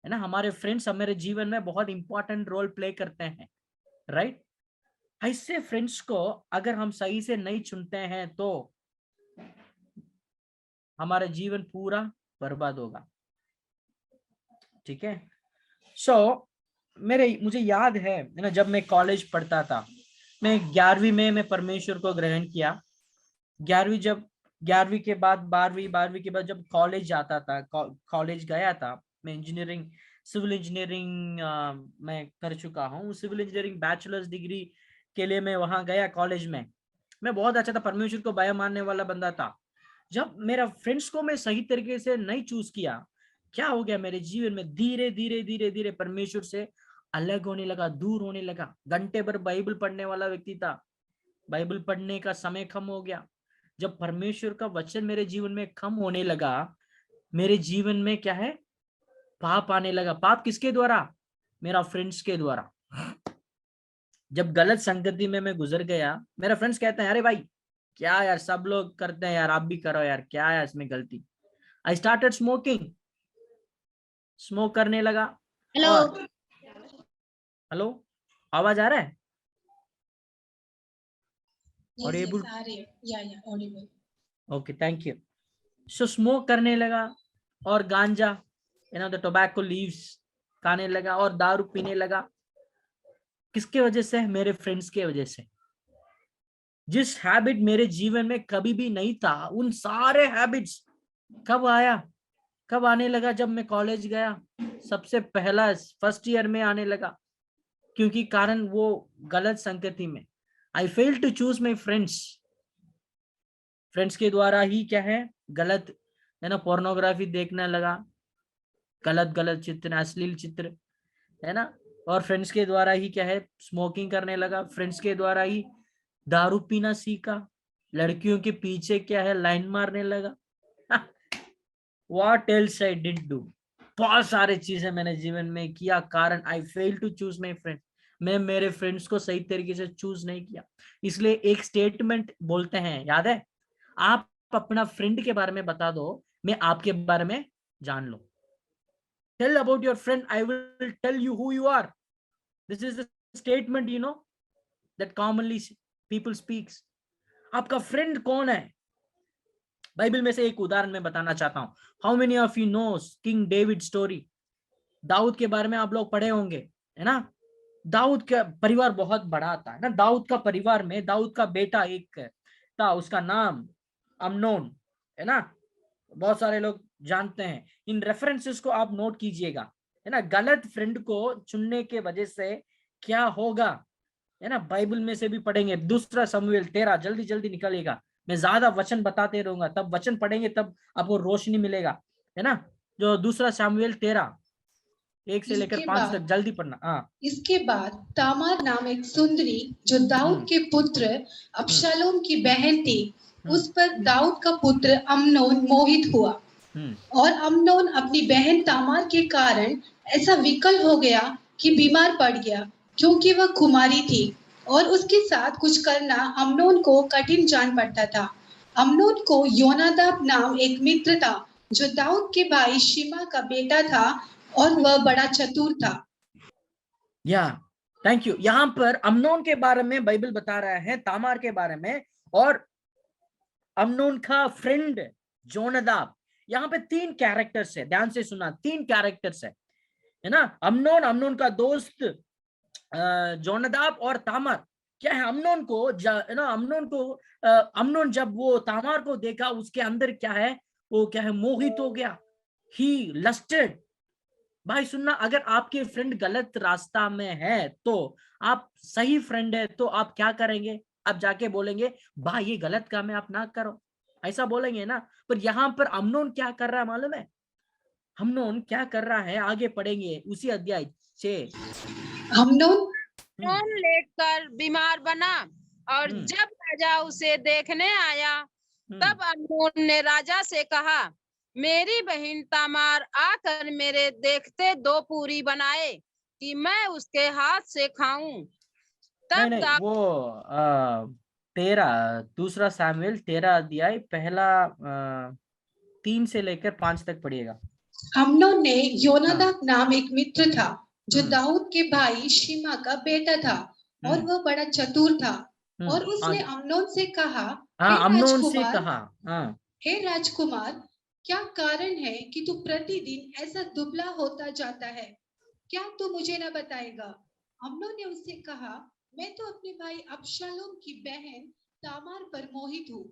ना। हमारे फ्रेंड्स हमारे जीवन में बहुत इंपॉर्टेंट रोल प्ले करते हैं, राइट। ऐसे फ्रेंड्स को अगर हम सही से नहीं चुनते हैं तो हमारा जीवन पूरा बर्बाद होगा, ठीक है। मुझे याद है ना, जब मैं कॉलेज पढ़ता था, मैं 11वीं में मैं परमेश्वर को ग्रहण किया। 11वीं के बाद 12वीं के बाद जब कॉलेज जाता था, कॉलेज गया था, मैं सिविल इंजीनियरिंग मैं कर चुका हूँ। सिविल इंजीनियरिंग बैचलर्स डिग्री के लिए मैं वहां गया कॉलेज में। मैं बहुत अच्छा था, परमेश्वर को भय मानने वाला बंदा था। जब मेरा फ्रेंड्स को मैं सही तरीके से नहीं चूज किया, क्या हो गया मेरे जीवन में? धीरे धीरे परमेश्वर से अलग होने लगा, दूर होने लगा। घंटे भर बाइबल पढ़ने वाला व्यक्ति था, बाइबल पढ़ने का समय कम हो गया। जब परमेश्वर का वचन मेरे जीवन में कम होने लगा, मेरे जीवन में क्या है, पाप आने लगा। पाप किसके द्वारा? मेरा फ्रेंड्स के द्वारा। जब गलत संगति में मैं गुजर गया, मेरा फ्रेंड्स कहते हैं अरे भाई क्या यार, सब लोग करते हैं यार, आप भी करो यार, क्या है इसमें गलती। आई स्टार्टेड स्मोकिंग, स्मोक करने लगा। हेलो, आवाज आ रहा है? Okay, thank you. So smoke करने लगा और गांजा, द टोबैको लीव्स खाने लगा और दारू पीने लगा। किसके वजह से? मेरे फ्रेंड्स के वजह से। जिस हैबिट मेरे जीवन में कभी भी नहीं था, उन सारे हैबिट्स कब आने लगा? जब मैं कॉलेज गया, सबसे पहला फर्स्ट ईयर में आने लगा। क्योंकि कारण वो गलत संगति में। I fail to choose my friends के द्वारा ही क्या है, गलत है ना, पोर्नोग्राफी देखने लगा, गलत चित्र, अश्लील चित्र, है ना। और फ्रेंड्स के द्वारा ही क्या है, स्मोकिंग करने लगा। फ्रेंड्स के द्वारा ही दारू पीना सीखा, लड़कियों के पीछे क्या है लाइन मारने लगा। What else I didn't do? बहुत सारे चीजें मैंने जीवन में किया, कारण I fail to choose my friend, मैं मेरे फ्रेंड्स को सही तरीके से चूज नहीं किया। इसलिए एक स्टेटमेंट बोलते हैं, याद है, आप अपना फ्रेंड के बारे में बता दो, मैं आपके बारे में जान लो। Tell about your friend, I will tell you who you are. This is the statement you know that commonly people speaks. आपका फ्रेंड कौन है? बाइबल में से एक उदाहरण मैं बताना चाहता हूं। How many of you knows King David story? दाऊद के बारे में आप लोग पढ़े होंगे, है ना। दाऊद का परिवार बहुत बड़ा था, है ना। दाऊद का परिवार में दाऊद का बेटा एक था, उसका नाम अम्नोन, है ना। बहुत सारे लोग जानते हैं। इन रेफरेंसेस को आप नोट कीजिएगा, है ना। गलत फ्रेंड को चुनने के वजह से क्या होगा, है ना, बाइबल में से भी पढ़ेंगे। दूसरा शमूएल 13, जल्दी जल्दी निकलेगा, मैं ज्यादा वचन बताते रहूंगा, तब वचन पढ़ेंगे तब आपको रोशनी मिलेगा, है ना। जो दूसरा शमूएल 13 1 से लेकर 5 तक, जल्दी पढ़ना। हाँ। इसके बाद तामार नाम एक सुंदरी जो दाऊद के पुत्र अबशालोम की बहन थी, उस पर दाऊद का पुत्र अम्नोन मोहित हुआ। और अम्नोन अपनी बहन तामार के कारण ऐसा विकल हो गया कि बीमार पड़ गया, क्योंकि वह कुमारी थी और उसके साथ कुछ करना अम्नोन को कठिन जान पड़ता था। अम्नोन को योनादाब नाम एक मित्र था जो दाऊद के भाई शिमा का बेटा था और वह बड़ा चतुर था। या थैंक यू। यहाँ पर अम्नोन के बारे में बाइबल बता रहा है, तामार के बारे में, और अम्नोन का फ्रेंड जोनादाब। यहाँ पे 3 कैरेक्टर्स है, ध्यान से सुना, 3 कैरेक्टर्स है ना। अम्नोन का दोस्त जोनादाब और तामार। क्या है, अम्नोन को अम्नोन जब वो तामार को देखा, उसके अंदर क्या है, वो क्या है, मोहित हो गया। ही लस्टेड। भाई सुनना, अगर आपके फ्रेंड गलत रास्ता में है तो आप सही फ्रेंड है तो आप क्या करेंगे? आप जाके बोलेंगे भाई ये गलत काम है, आप ना करो, ऐसा बोलेंगे ना। पर यहाँ पर अम्नोन क्या कर रहा है मालूम है? अम्नोन क्या कर रहा है, आगे पढ़ेंगे उसी अध्याय 6। अम्नोन लेटकर बीमार बना और जब राजा उसे देखने आया तब अम्नोन ने राजा से कहा, मेरी बहन तामार आकर मेरे देखते 2 पूरी बनाए कि मैं उसके हाथ से खाऊं। तब नहीं, वो 2 शमूएल 13 अध्याय पहला 3 से लेकर 5 तक पढ़िएगा। अम्नोन ने योनादाब नाम एक मित्र था जो दाऊद के भाई शिमा का बेटा था और वह बड़ा चतुर था। और उसने अम्नोन से कहा, हे राजकुमार, क्या कारण है कि तू प्रतिदिन ऐसा दुबला होता जाता है? क्या तू मुझे न बताएगा? अम्नोन ने उससे कहा, मैं तो अपने भाई अबशालोम की बहन तामार पर मोहित हूँ।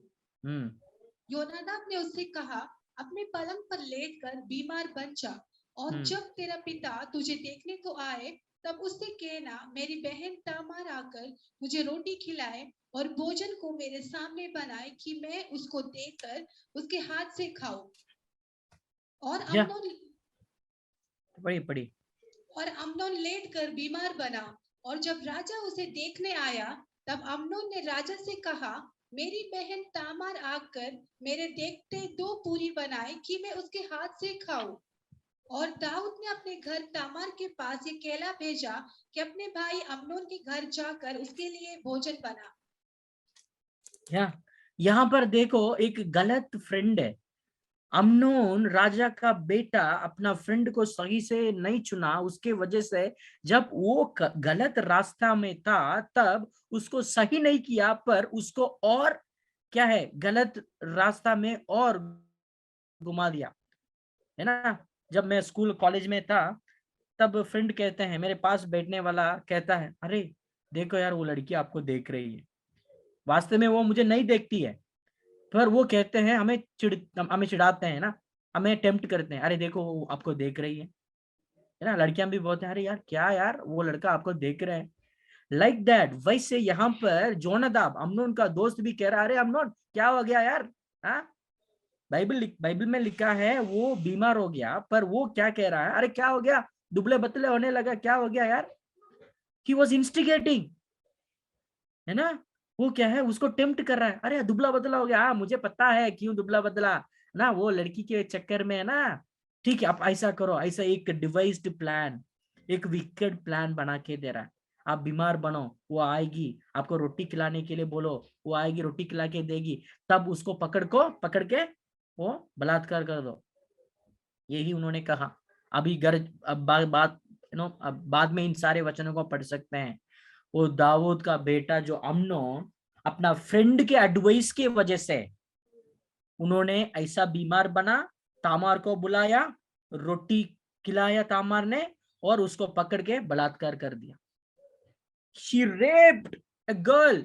योनादाब ने उससे कहा, अपने पलंग पर लेटकर बीमार बन जा और जब तेरा पिता तुझे देखने को आए तब उससे कहना, मेरी बहन तामार आकर मुझे रोटी खिलाए और भोजन को मेरे सामने बनाए कि मैं उसको देखकर उसके हाथ से खाऊं। और अम्नोन लेटकर बीमार बना और जब राजा उसे देखने आया तब अम्नोन ने राजा से कहा, मेरी बहन तामार आकर मेरे देखते 2 पूरी बनाए कि मैं उसके हाथ से खाऊं। और दाऊद ने अपने घर तामार के पास ये कहला भेजा कि अपने भाई अम्नोन के घर जाकर उसके लिए भोजन बना। यहाँ पर देखो, एक गलत फ्रेंड है। अम्नोन राजा का बेटा अपना फ्रेंड को सही से नहीं चुना, उसके वजह से जब वो गलत रास्ता में था तब उसको सही नहीं किया, पर उसको और क्या है, गलत रास्ता में और घुमा दिया, है ना। जब मैं स्कूल कॉलेज में था तब फ्रेंड कहते हैं, मेरे पास बैठने वाला कहता है, अरे देखो यार वो लड़की आपको देख रही है, वास्तव में वो मुझे नहीं देखती है, पर वो कहते हैं, हमें चिढ़ाते हैं ना, हमें टेम्प्ट करते हैं, अरे देखो वो आपको देख रही है ना। लड़कियां भी बोलते हैं, अरे यार क्या यार वो लड़का आपको देख रहे हैं, लाइक दैट। वैसे यहाँ पर जोनादाब अम्नोन का दोस्त भी कह रहा है, अरे अम्नोन क्या हो गया यार? बाइबल में लिखा है वो बीमार हो गया, पर वो क्या कह रहा है, अरे क्या हो गया, दुबले पतले होने लगा, क्या हो गया यार? ही वॉज इंस्टिगेटिंग, है ना। वो क्या है, उसको टेम्प्ट कर रहा है, अरे दुबला बदला हो गया, हाँ मुझे पता है क्यों दुबला बदला ना, वो लड़की के चक्कर में है ना, ठीक है आप ऐसा करो, ऐसा एक डिवाइस्ड प्लान, एक विकेड प्लान बना के दे रहा है। आप बीमार बनो, वो आएगी, आपको रोटी खिलाने के लिए बोलो, वो आएगी रोटी खिला के देगी, तब उसको पकड़ के वो बलात्कार कर दो। यही उन्होंने कहा। अभी अब बात अब बाद में इन सारे वचनों को पढ़ सकते हैं। वो दाऊद का बेटा जो अम्नोन, अपना फ्रेंड के एडवाइस की वजह से उन्होंने ऐसा बीमार बना, तामार को बुलाया, रोटी खिलाया तामार ने, और उसको पकड़ के बलात्कार कर दिया। She raped a girl.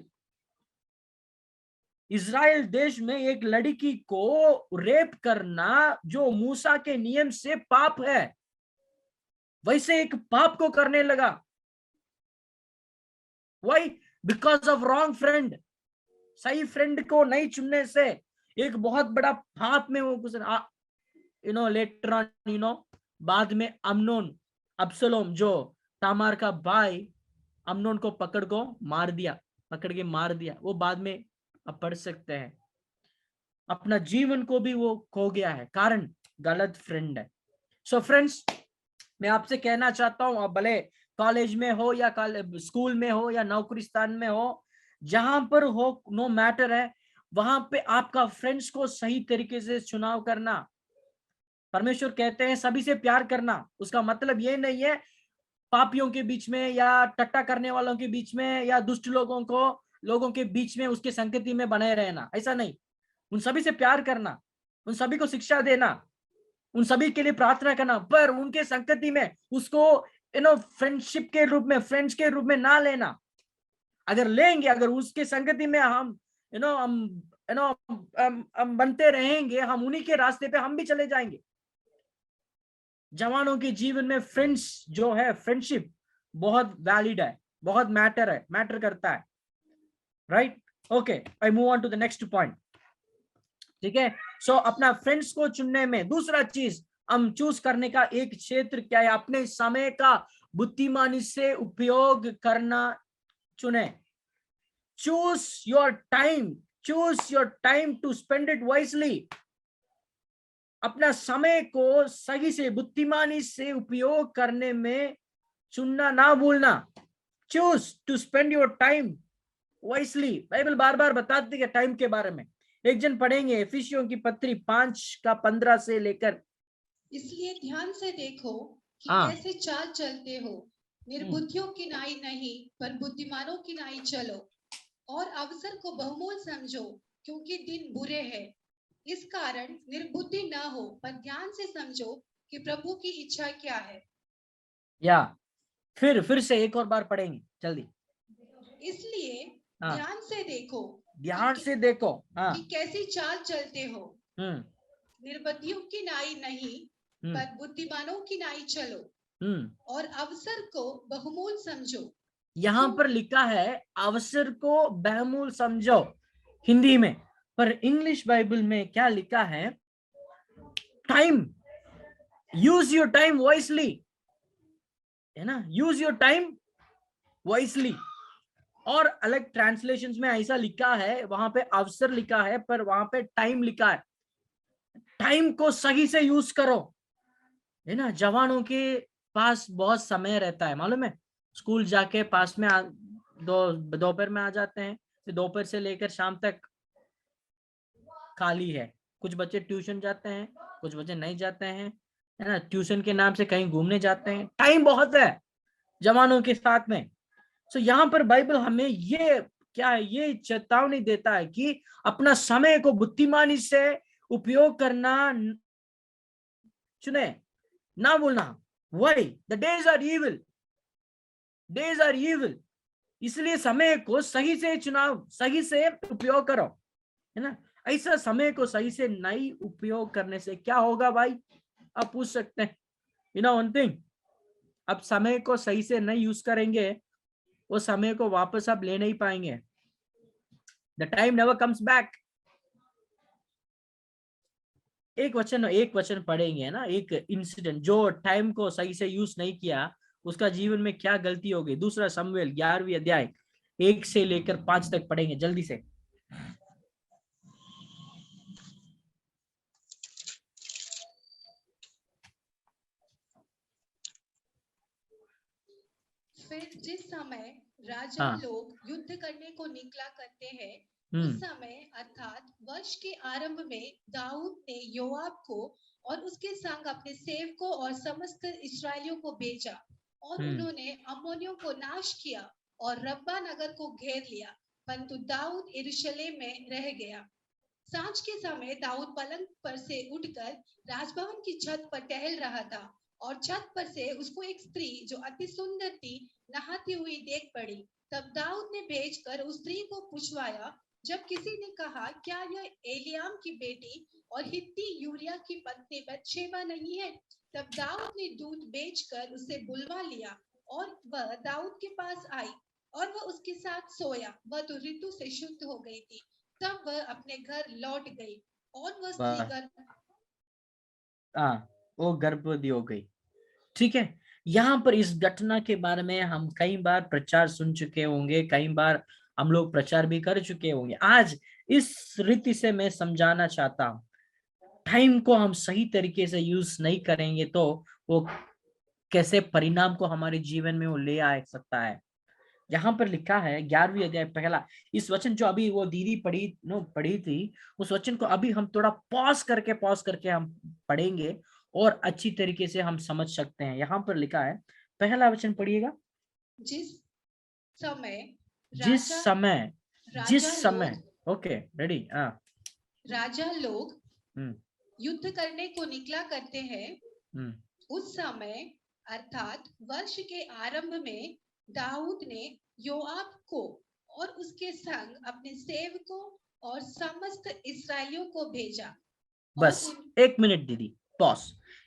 Israel देश में एक लड़की को रेप करना जो मूसा के नियम से पाप है, वैसे एक पाप को करने लगा। Why? Because of wrong friend. सही फ्रेंड को नहीं चुनने से एक बहुत बड़ा पाप में वो कुछ लेटर ऑन बाद में अम्नोन, अब्सलोम जो तामार का भाई, अम्नोन को पकड़ के मार दिया। वो बाद में आप पढ़ सकते हैं, अपना जीवन को भी वो खो गया है, कारण गलत फ्रेंड है। सो फ्रेंड्स, मैं आपसे कहना चाहता हूं, आप भले कॉलेज में हो या स्कूल में हो या नौकरीस्थान में हो, जहां पर हो, नो मैटर है, वहां पे आपका फ्रेंड्स को सही तरीके से चुनाव करना। परमेश्वर कहते हैं सभी से प्यार करना, उसका मतलब ये नहीं है पापियों के बीच में या टट्टा करने वालों के बीच में या दुष्ट लोगों के बीच में उसके संगति में बने रहना, ऐसा नहीं। उन सभी से प्यार करना, उन सभी को शिक्षा देना, उन सभी के लिए प्रार्थना करना, पर उनके संगति में उसको फ्रेंडशिप के रूप में, फ्रेंड्स के रूप में ना लेना। अगर लेंगे, अगर उसके संगति में हम हम बनते रहेंगे, हम उन्हीं के रास्ते पे हम भी चले जाएंगे। जवानों के जीवन में फ्रेंड्स जो है, फ्रेंडशिप बहुत वैलिड है, बहुत मैटर करता है, right? Okay, I move on to the next point. ठीक है, सो अपना फ्रेंड्स को चुनने में दूसरा चीज हम चूज करने का एक क्षेत्र क्या है, अपने समय का बुद्धिमानी से उपयोग करना चुने। Choose your time to spend it wisely. अपना समय को सही से बुद्धिमानी से उपयोग करने में चुनना ना भूलना। Choose to spend your time wisely. Bible बार बार बताती है टाइम के बारे में। एक जन पढ़ेंगे इफिसियों की पत्री 5:15 से लेकर। इसलिए ध्यान से देखो कि कैसे चाल चलते हो, निर्बुद्धियों की नाई नहीं पर बुद्धिमानों की नाई चलो, और अवसर को बहुमूल्य समझो क्योंकि दिन बुरे हैं। इस कारण निर्बुद्धि ना हो पर ध्यान से समझो कि प्रभु की इच्छा क्या है। या फिर से एक और बार पढ़ेंगे जल्दी। इसलिए ध्यान से देखो कि कैसी चाल चलते हो, निर्बुद्धियों की नाई नहीं पर बुद्धिमानों की नाई चलो, और अवसर को बहुमूल्य समझो। यहाँ पर लिखा है अवसर को बहुमूल्य समझो हिंदी में, पर इंग्लिश बाइबल में क्या लिखा है? Time, use your time wisely, है ना? Use your time wisely. और अलग ट्रांसलेशंस में ऐसा लिखा है, वहां पे अवसर लिखा है पर वहां पे टाइम लिखा है। टाइम को सही से यूज करो, है ना? जवानों के पास बहुत समय रहता है, मालूम है? स्कूल जाके पास में दोपहर में आ जाते हैं, दोपहर से लेकर शाम तक खाली है। कुछ बच्चे ट्यूशन जाते हैं, कुछ बच्चे नहीं जाते हैं, है ना? ट्यूशन के नाम से कहीं घूमने जाते हैं। टाइम बहुत है जवानों के साथ में। सो यहाँ पर बाइबल हमें ये चेतावनी देता है कि अपना समय को बुद्धिमानी से उपयोग करना चुने, ना भूलना। Why? The days are evil. इसलिए समय को सही से चुनाव, सही से उपयोग करो, है ना? ऐसा समय को सही से नहीं उपयोग करने से क्या होगा भाई? आप पूछ सकते हैं। वन थिंग, अब समय को सही से नहीं यूज करेंगे, वो समय को वापस आप ले नहीं पाएंगे। The time never comes back. एक वचन पढ़ेंगे ना, एक इंसिडेंट, जो टाइम को सही से यूज नहीं किया, उसका जीवन में क्या गलती हो गई। 2 शमूएल 11वीं अध्याय 1 से लेकर 5 तक पढ़ेंगे जल्दी से। फिर जिस समय राजा हाँ। लोग युद्ध करने को निकला करते हैं, उस हम्म समय अर्थात वर्ष के आरंभ में दाऊद ने योआब को और उसके संग अपने सेवकों और समस्त इस्राएलियों को भेजा, और उन्होंने अम्मोनियों को नाश किया और रब्बा नगर को घेर लिया, परंतु दाऊद यरूशलेम में रह गया। सांझ के समय दाऊद पलंग पर से उठकर राजभवन की छत पर टहल रहा था, और छत पर से उसको एक स्त्री जो अति सुंदर थी नहाती हुई देख पड़ी। तब दाऊद ने भेजकर उस स्त्री को पूछवाया। जब किसी ने कहा, क्या यह एलियाम की बेटी और हित्ती यूरिया की पत्नी बतशेबा नहीं है? तब दाऊद ने दूत भेजकर उसे बुलवा लिया, और वह दाऊद के पास आई, और वह उसके साथ सोया। वह तो ऋतु से शुद्ध हो गई थी। तब वह अपने घर लौट गई, और वह स्त्री वो गर्भवती हो गई। ठीक है, यहाँ पर इस घटना के बारे में हम कई बार प्रचार सुन चुके होंगे, कई बार हम लोग प्रचार भी कर चुके होंगे। आज इस रीति से मैं समझाना चाहता हूँ, टाइम को हम सही तरीके से यूज नहीं करेंगे तो वो कैसे परिणाम को हमारे जीवन में वो ले आ सकता है। यहाँ पर लिखा है 11वीं अध्याय पहला, इस वचन जो अभी वो दीदी पढ़ी थी, उस वचन को अभी हम थोड़ा पॉज करके हम पढ़ेंगे और अच्छी तरीके से हम समझ सकते हैं। यहाँ पर लिखा है, पहला वचन पढ़िएगा। जिस समय ओके रेडी। राजा लोग युद्ध करने को निकला करते हैं, उस समय अर्थात वर्ष के आरंभ में दाऊद ने योआब को और उसके संग अपने सेवकों और समस्त इस्राएलियों को भेजा। बस 1 मिनट दीदी, पॉज।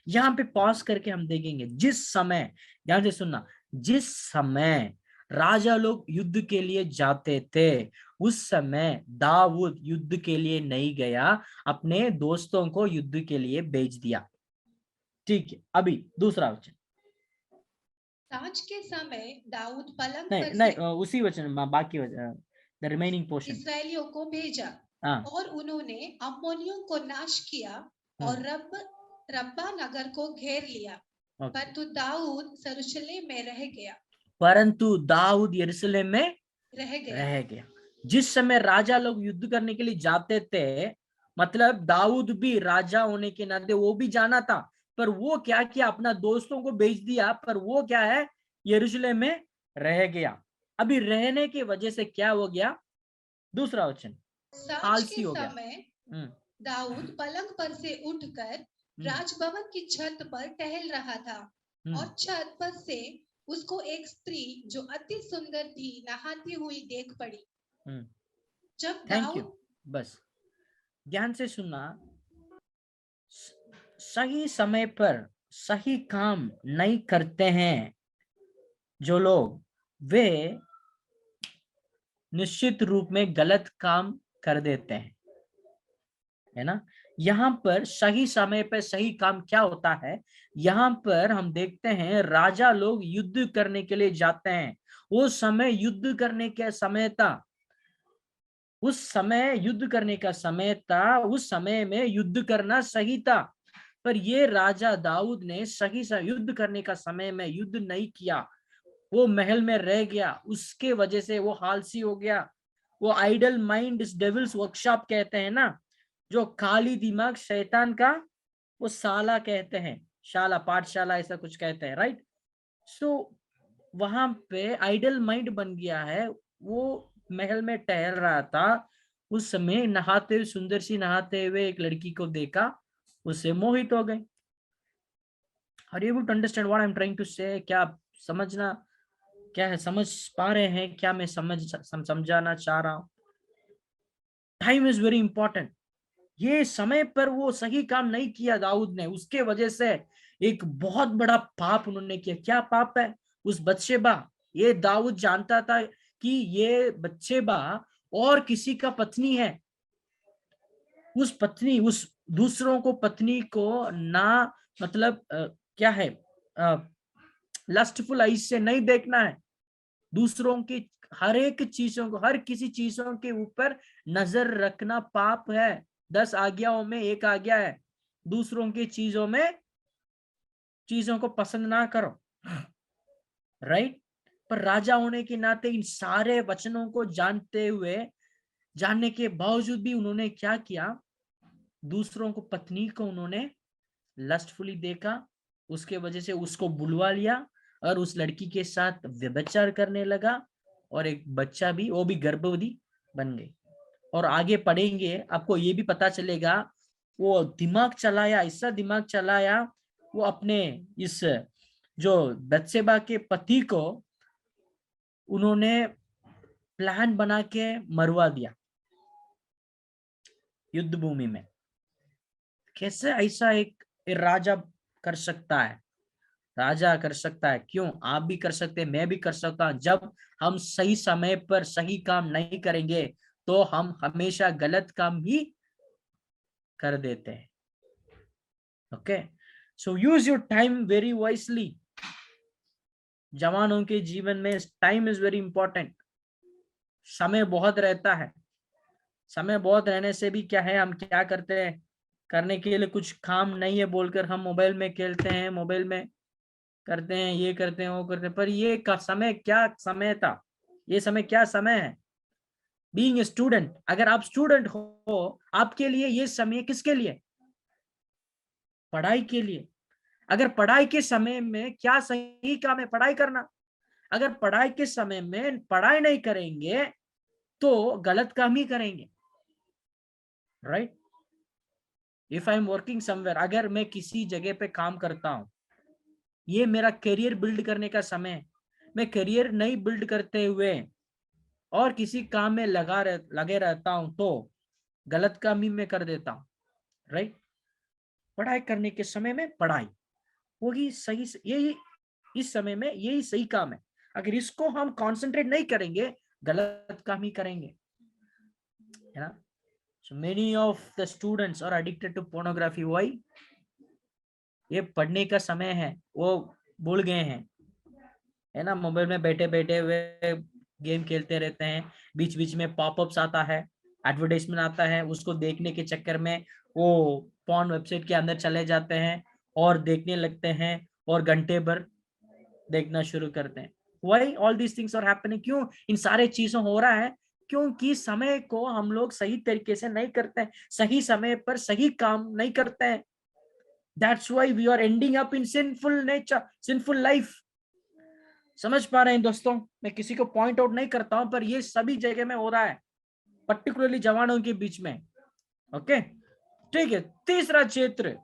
यहाँ पे पॉज करके हम देखेंगे, जिस समय, ध्यान से सुनना, जिस समय राजा लोग युद्ध के लिए जाते थे, उस समय दाऊद युद्ध के लिए नहीं गया, अपने दोस्तों को युद्ध के लिए भेज दिया। ठीक है, अभी दूसरा वचन। सांझ के समय दाऊद पलंग नहीं, उसी वचन में बाकी वचन, द रिमेनिंग पोर्शन। इस्राएलियों को भेजा, और उन्होंने अम्मोनियों को नाश किया और रब्बा नगर को घेर लिया, परंतु दाऊद यरूशलेम में रह गया। जिस समय राजा लोग युद्ध करने के लिए जाते थे, मतलब दाऊद भी राजा होने के नाते वो भी जाना था, पर वो क्या किया, अपना दोस्तों को भेज दिया, पर वो क्या है, यरूशलेम में रह गया। अभी रहने की वजह से क्या हो गया, दूसरा वचन, आलसी हो गया। दाऊद पलंग पर से उठकर राजभवन की छत पर टहल रहा था, और छत पर से उसको एक स्त्री जो अति सुंदर थी नहाती हुई देख पड़ी। जब दाऊद, बस ध्यान से सुनना, सही समय पर सही काम नहीं करते हैं जो लोग, वे निश्चित रूप में गलत काम कर देते हैं, है ना। यहाँ पर सही समय पर सही काम क्या होता है, यहाँ पर हम देखते हैं राजा लोग युद्ध करने के लिए जाते हैं। वो समय युद्ध करने का समय था, उस समय युद्ध करने का समय था, उस समय में युद्ध करना सही था। पर ये राजा दाऊद ने सही युद्ध करने का समय में युद्ध नहीं किया, वो महल में रह गया। उसके वजह से वो आलसी हो गया। वो आइडल माइंड इस डेविल्स वर्कशॉप कहते हैं ना, जो खाली दिमाग शैतान का वो साला कहते हैं, शाला, पाठशाला ऐसा कुछ कहते हैं, राइट। सो वहां पे आइडल माइंड बन गया है। वो महल में टहल रहा था, उस समय नहाते हुए, सुंदर सी नहाते हुए एक लड़की को देखा, उससे मोहित हो गए। Are you able to understand what I am trying to say? क्या समझना, क्या है, समझ पा रहे हैं क्या मैं समझाना चाह रहा हूं? Time is very important. ये समय पर वो सही काम नहीं किया दाऊद ने, उसके वजह से एक बहुत बड़ा पाप उन्होंने किया। क्या पाप है? उस बतशेबा, ये दाऊद जानता था कि ये बतशेबा और किसी का पत्नी है। उस दूसरों को पत्नी को ना, मतलब क्या है, लस्टफुल आईज से नहीं देखना है। दूसरों की हर एक चीजों को, हर किसी चीजों के ऊपर नजर रखना पाप है। 10 आज्ञाओं में एक आज्ञा है, दूसरों की चीजों को पसंद ना करो, राइट। पर राजा होने के नाते इन सारे वचनों को जानने के बावजूद भी उन्होंने क्या किया, दूसरों को, पत्नी को उन्होंने लस्टफुली देखा, उसके वजह से उसको बुलवा लिया और उस लड़की के साथ व्यभिचार करने लगा, और एक बच्चा भी, वो भी गर्भवती बन गई। और आगे पढ़ेंगे आपको ये भी पता चलेगा, वो दिमाग चलाया, ऐसा दिमाग चलाया, वो अपने इस जो बत्शेबा के पति को उन्होंने प्लान बना के मरवा दिया युद्ध भूमि में। कैसे ऐसा एक राजा कर सकता है? राजा कर सकता है, क्यों आप भी कर सकते हैं, मैं भी कर सकता हूं। जब हम सही समय पर सही काम नहीं करेंगे तो हम हमेशा गलत काम ही कर देते हैं। Okay, so use your time very wisely. जवानों के जीवन में टाइम इज वेरी इंपॉर्टेंट। समय बहुत रहता है, समय बहुत रहने से भी क्या है, हम क्या करते हैं, करने के लिए कुछ काम नहीं है बोलकर हम मोबाइल में खेलते हैं, मोबाइल में करते हैं, ये करते हैं, वो करते हैं। पर ये का समय क्या समय था, ये समय क्या समय है? बीइंग ए स्टूडेंट, अगर आप स्टूडेंट हो, आपके लिए ये समय किसके लिए? पढ़ाई के लिए। अगर पढ़ाई के समय में क्या सही काम है? पढ़ाई करना। अगर पढ़ाई के समय में पढ़ाई नहीं करेंगे तो गलत काम ही करेंगे, right. If I am working somewhere, अगर मैं किसी जगह पे काम करता हूं, ये मेरा करियर बिल्ड करने का समय है, मैं करियर नहीं बिल्ड करते हुए और किसी काम में लगे रहता हूं तो गलत काम ही मैं कर देता हूं, राइट। पढ़ाई करने के समय में पढ़ाई, वही सही, यही इस समय में यही सही काम है। अगर इसको हम कंसंट्रेट नहीं करेंगे, गलत काम ही करेंगे, है ना। So many of the students are addicted to pornography. Why? ये पढ़ने का समय है, वो भूल गए हैं, है ना। मोबाइल में बैठे बैठे हुए गेम खेलते रहते हैं, बीच बीच में पॉपअप्स आता है, एडवर्टाइजमेंट आता है, उसको देखने के चक्कर में वो पॉर्न वेबसाइट के अंदर चले जाते हैं और देखने लगते हैं और घंटे भर देखना शुरू करते हैं। Why all these things are happening? क्यों इन सारे चीजों हो रहा है? क्योंकि समय को हम लोग सही तरीके से नहीं करते हैं, सही समय पर सही काम नहीं करते हैं। That's why we are ending up in sinful nature, sinful life. समझ पा रहे हैं दोस्तों? मैं किसी को पॉइंट आउट नहीं करता हूं, पर ये सभी जगह में हो रहा है, पर्टिकुलरली जवानों के बीच में। ओके, ठीक है। तीसरा क्षेत्र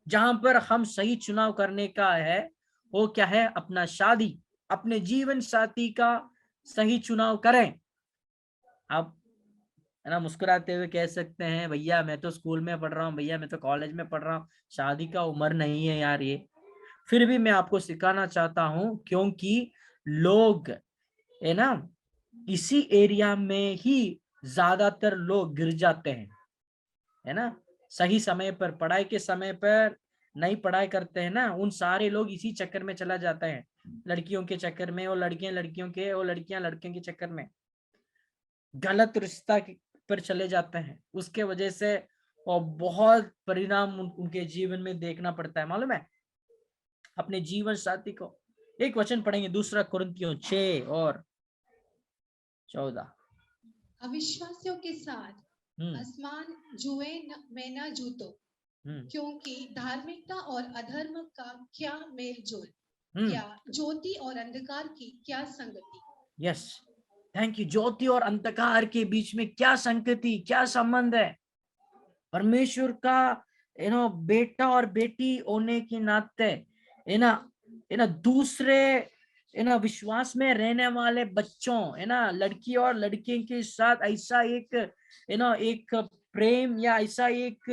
जहां पर हम सही चुनाव करने का है, वो क्या है? अपना शादी, अपने जीवन साथी का सही चुनाव करें। आप, है ना, मुस्कुराते हुए कह सकते हैं, भैया मैं तो स्कूल में पढ़ रहा हूँ, भैया मैं तो कॉलेज में पढ़ रहा हूँ, शादी का उम्र नहीं है यार ये। फिर भी मैं आपको सिखाना चाहता हूँ, क्योंकि लोग, है ना, इसी एरिया में ही ज्यादातर लोग गिर जाते हैं, है ना। सही समय पर, पढ़ाई के समय पर नहीं पढ़ाई करते हैं ना, उन सारे लोग इसी चक्कर में चला जाते हैं, लड़कियों के चक्कर में, और लड़कियां लड़कियों के, और लड़कियां लड़कियों के चक्कर में गलत रिश्ता पर चले जाते हैं। उसके वजह से और बहुत परिणाम उनके जीवन में देखना पड़ता है, मालूम है। अपने जीवन साथी को, एक वचन पढ़ेंगे, दूसरा कुरिन्थियों 6 और 14। अविश्वासियों के साथ असमान में न जूतो, क्योंकि धार्मिकता और अधर्म का क्या मेल जोल, क्या ज्योति और अंधकार की क्या संगति। Yes, thank you. ज्योति और अंधकार के बीच में क्या संगति, क्या संबंध है? परमेश्वर का, बेटा और बेटी होने के नाते, है ना, दूसरे, विश्वास में रहने वाले बच्चों, है ना, लड़की और लड़के के साथ ऐसा एक, एक प्रेम, या ऐसा एक,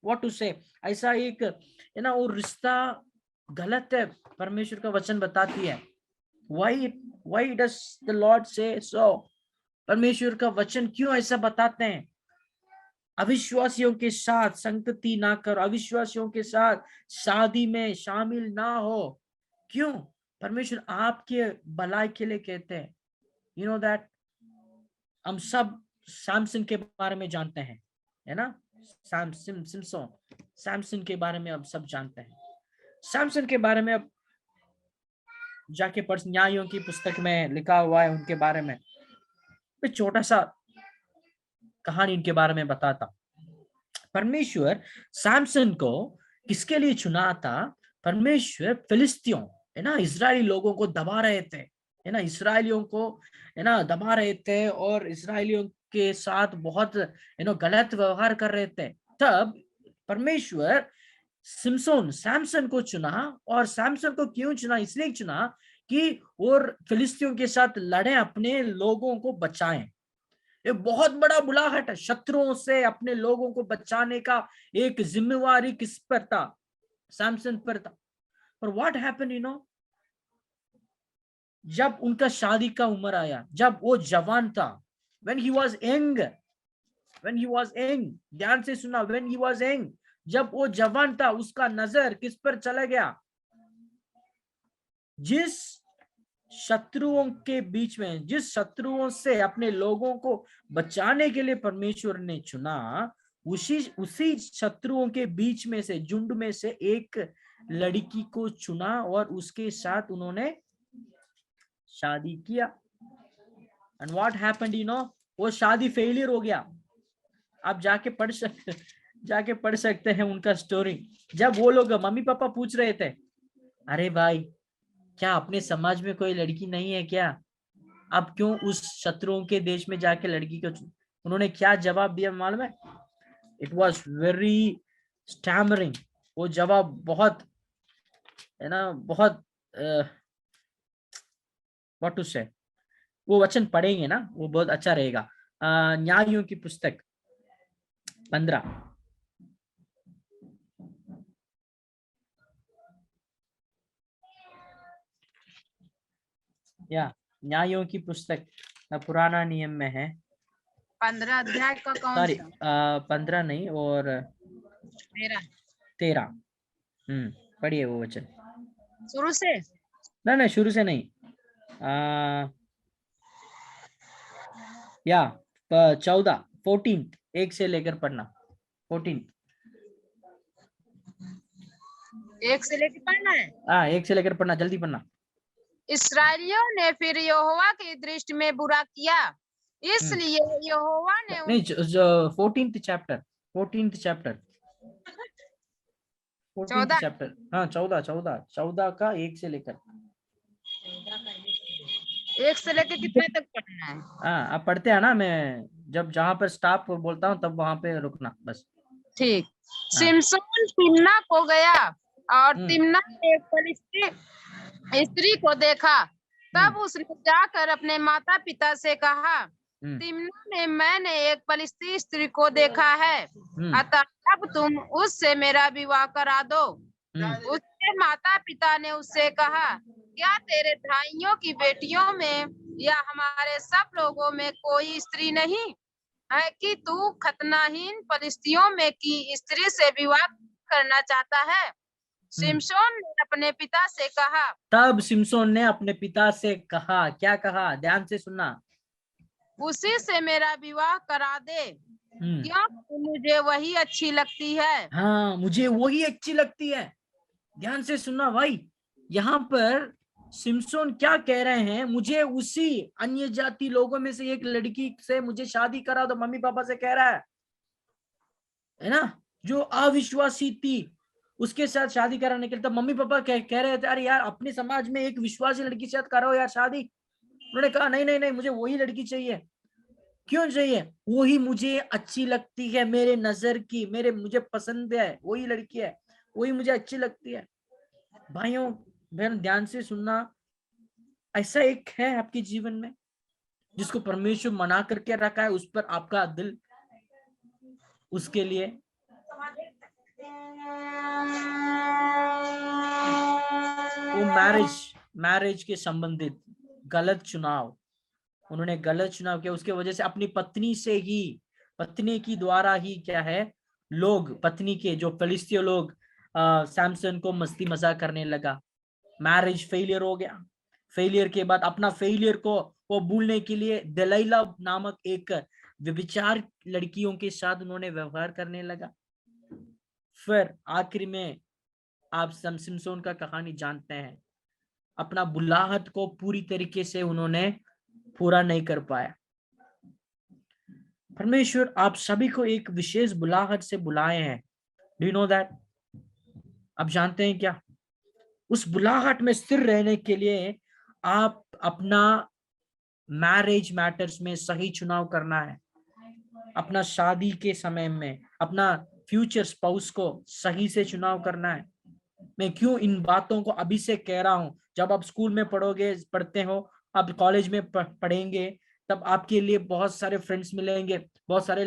व्हाट टू से, ऐसा एक, वो रिश्ता गलत है, परमेश्वर का वचन बताती है। Why does the Lord say so? परमेश्वर का वचन क्यों ऐसा बताते हैं? अविश्वासियों के साथ संगति ना करो, अविश्वासियों के साथ शादी में शामिल ना हो। क्यों? परमेश्वर आपके भलाई के लिए कहते हैं। यू नो दैट हम सब सैमसन के बारे में जानते हैं, है ना? सैमसन के बारे में अब सब जानते हैं। सैमसन के बारे में अब जाके पढ़, न्यायों की पुस्तक में लिखा हुआ है उनके बारे में। मैं छोटा सा कहानी इनके बारे में बताता। परमेश्वर सैमसन को किसके लिए चुना था? परमेश्वर फिलिस्तियों, है ना, इजरायली लोगों को दबा रहे थे, है ना, इसराइलियों को, है ना, दबा रहे थे और इसराइलियों के साथ बहुत, गलत व्यवहार कर रहे थे। तब परमेश्वर सैमसन को चुना। और सैमसन को क्यों चुना? इसलिए चुना कि और फिलिस्तियों के साथ लड़े, अपने लोगों को बचाएं। ये बहुत बड़ा बुलाहट है, शत्रुओं से अपने लोगों को बचाने का एक जिम्मेवारी किस पर था? सैमसन पर था। और व्हाट हैपेंड, जब उनका शादी का उम्र आया, जब वो जवान था, when he was young, ध्यान से सुना, when he was young, जब वो जवान था, उसका नजर किस पर चला गया? जिस शत्रुओं के बीच में, जिस शत्रुओं से अपने लोगों को बचाने के लिए परमेश्वर ने चुना, उसी शत्रुओं के बीच में से, झुंड में से एक लड़की को चुना और उसके साथ उन्होंने शादी किया। एंड व्हाट हैपेंड, वो शादी फेलियर हो गया। आप जाके पढ़ सकते हैं उनका स्टोरी। जब वो लोग, मम्मी पापा पूछ रहे थे, अरे भाई क्या अपने समाज में कोई लड़की नहीं है क्या? अब क्यों उस शत्रुओं के देश में जाके लड़की को उन्होंने क्या जवाब दिया मालूम है? It was very stammering. वो जवाब बहुत, है ना, बहुत व्हाट टू से, वो वचन पढ़ेंगे ना, वो बहुत अच्छा रहेगा। न्यायों की पुस्तक 15, या न्यायों की पुस्तक पुराना नियम में है 15 अध्याय का कौन सॉरी सा? 15 नहीं और 13। पढ़िए वो वचन शुरू से। नहीं शुरू से नहीं, या 14 एक से लेकर पढ़ना। 14 एक से लेकर पढ़ना है। हाँ, एक से लेकर पढ़ना, जल्दी पढ़ना। इसराइलियों ने फिर यहोवा की दृष्टि में बुरा किया, इसलिए यहोवा ने नहीं, 14th चैप्टर 14th चैप्टर, हाँ 14 का 1 से लेकर कितने तक पढ़ना है? हाँ, आप पढ़ते हैं ना, मैं जब जहाँ पर स्टॉप बोलता हूँ तब वहां पे रुकना बस। ठीक। सिमसोन तिम्ना को गया और तिम्ना ने एक फलिस्ती स्त्री को देखा। तब उसने जाकर अपने माता पिता से कहा, तिम्ना में मैंने एक फलिस्ती स्त्री को देखा है, अतः अब तुम उससे मेरा विवाह करा दो। उसके माता पिता ने उससे कहा, क्या तेरे भाइयों की बेटियों में या हमारे सब लोगों में कोई स्त्री नहीं है कि तू खतनाहीन फलिस्तियों में की स्त्री से विवाह करना चाहता है? सिमसोन ने अपने पिता से कहा। तब सिमसोन ने अपने पिता से कहा, क्या कहा? ध्यान से सुनना। उसी से मेरा विवाह करा दे, क्योंकि मुझे वही अच्छी लगती है। हाँ, मुझे वही अच्छी लगती है। ध्यान से सुनना भाई, यहाँ पर सिमसोन क्या कह रहे हैं? मुझे उसी अन्य जाति लोगों में से एक लड़की से मुझे शादी करा दो। मम्मी पापा से कह रहा है ना, जो अविश्वासी थी उसके साथ शादी कराने के लिए। तब मम्मी पापा कह रहे थे, अरे यार अपने समाज में एक विश्वासी लड़की के साथ करो यार शादी। उन्होंने कहा नहीं, मुझे वही लड़की चाहिए। क्यों चाहिए? वही मुझे अच्छी लगती है, मेरे नजर की, मुझे पसंद है, वही लड़की है, वही मुझे अच्छी लगती है। भाइयों बहन ध्यान से सुनना, ऐसा एक है आपके जीवन में जिसको परमेश्वर मना करके रखा है, उस पर आपका दिल उसके लिए वो मैरिज के संबंधित गलत चुनाव, उन्होंने गलत चुनाव किया। उसके वजह से अपनी पत्नी की द्वारा ही क्या है, लोग पत्नी के जो फिलिस्तीय लोग सैमसन को मस्ती मजाक करने लगा। मैरिज फेलियर हो गया, फेलियर के बाद अपना फेलियर को वो भूलने के लिए दलाइला नामक एक व्यभिचार लड़कियों के साथ उन्होंने व्यवहार करने लगा। फिर आखिर में आप सिमसोन का कहानी जानते हैं, अपना बुलाहट को पूरी तरीके से उन्होंने पूरा नहीं कर पाया। परमेश्वर आप सभी को एक विशेष बुलाहट से बुलाए हैं। Do you know that? आप जानते हैं क्या? उस बुलाहट में स्थिर रहने के लिए आप अपना मैरिज मैटर्स में सही चुनाव करना है। अपना शादी के समय में अपना फ्यूचर स्पाउस को सही से चुनाव करना है। मैं क्यों इन बातों को अभी से कह रहा हूं? जब आप स्कूल में पढ़ते हो, आप कॉलेज में पढ़ेंगे, तब आपके लिए बहुत सारे फ्रेंड्स मिलेंगे, बहुत सारे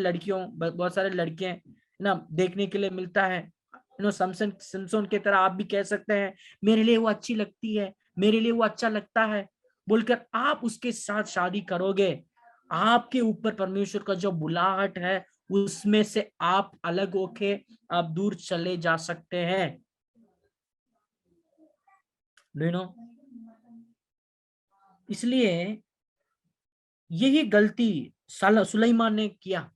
लड़के ना देखने के लिए मिलता है। सिमसोन की तरह आप भी कह सकते हैं मेरे लिए वो अच्छी लगती है, मेरे लिए वो अच्छा लगता है बोलकर आप उसके साथ शादी करोगे। आपके ऊपर परमेश्वर का जो बुलाहट है उसमें से आप अलग होके आप दूर चले जा सकते हैं। Do you no? इसलिए यही गलती सुलेमान ने किया।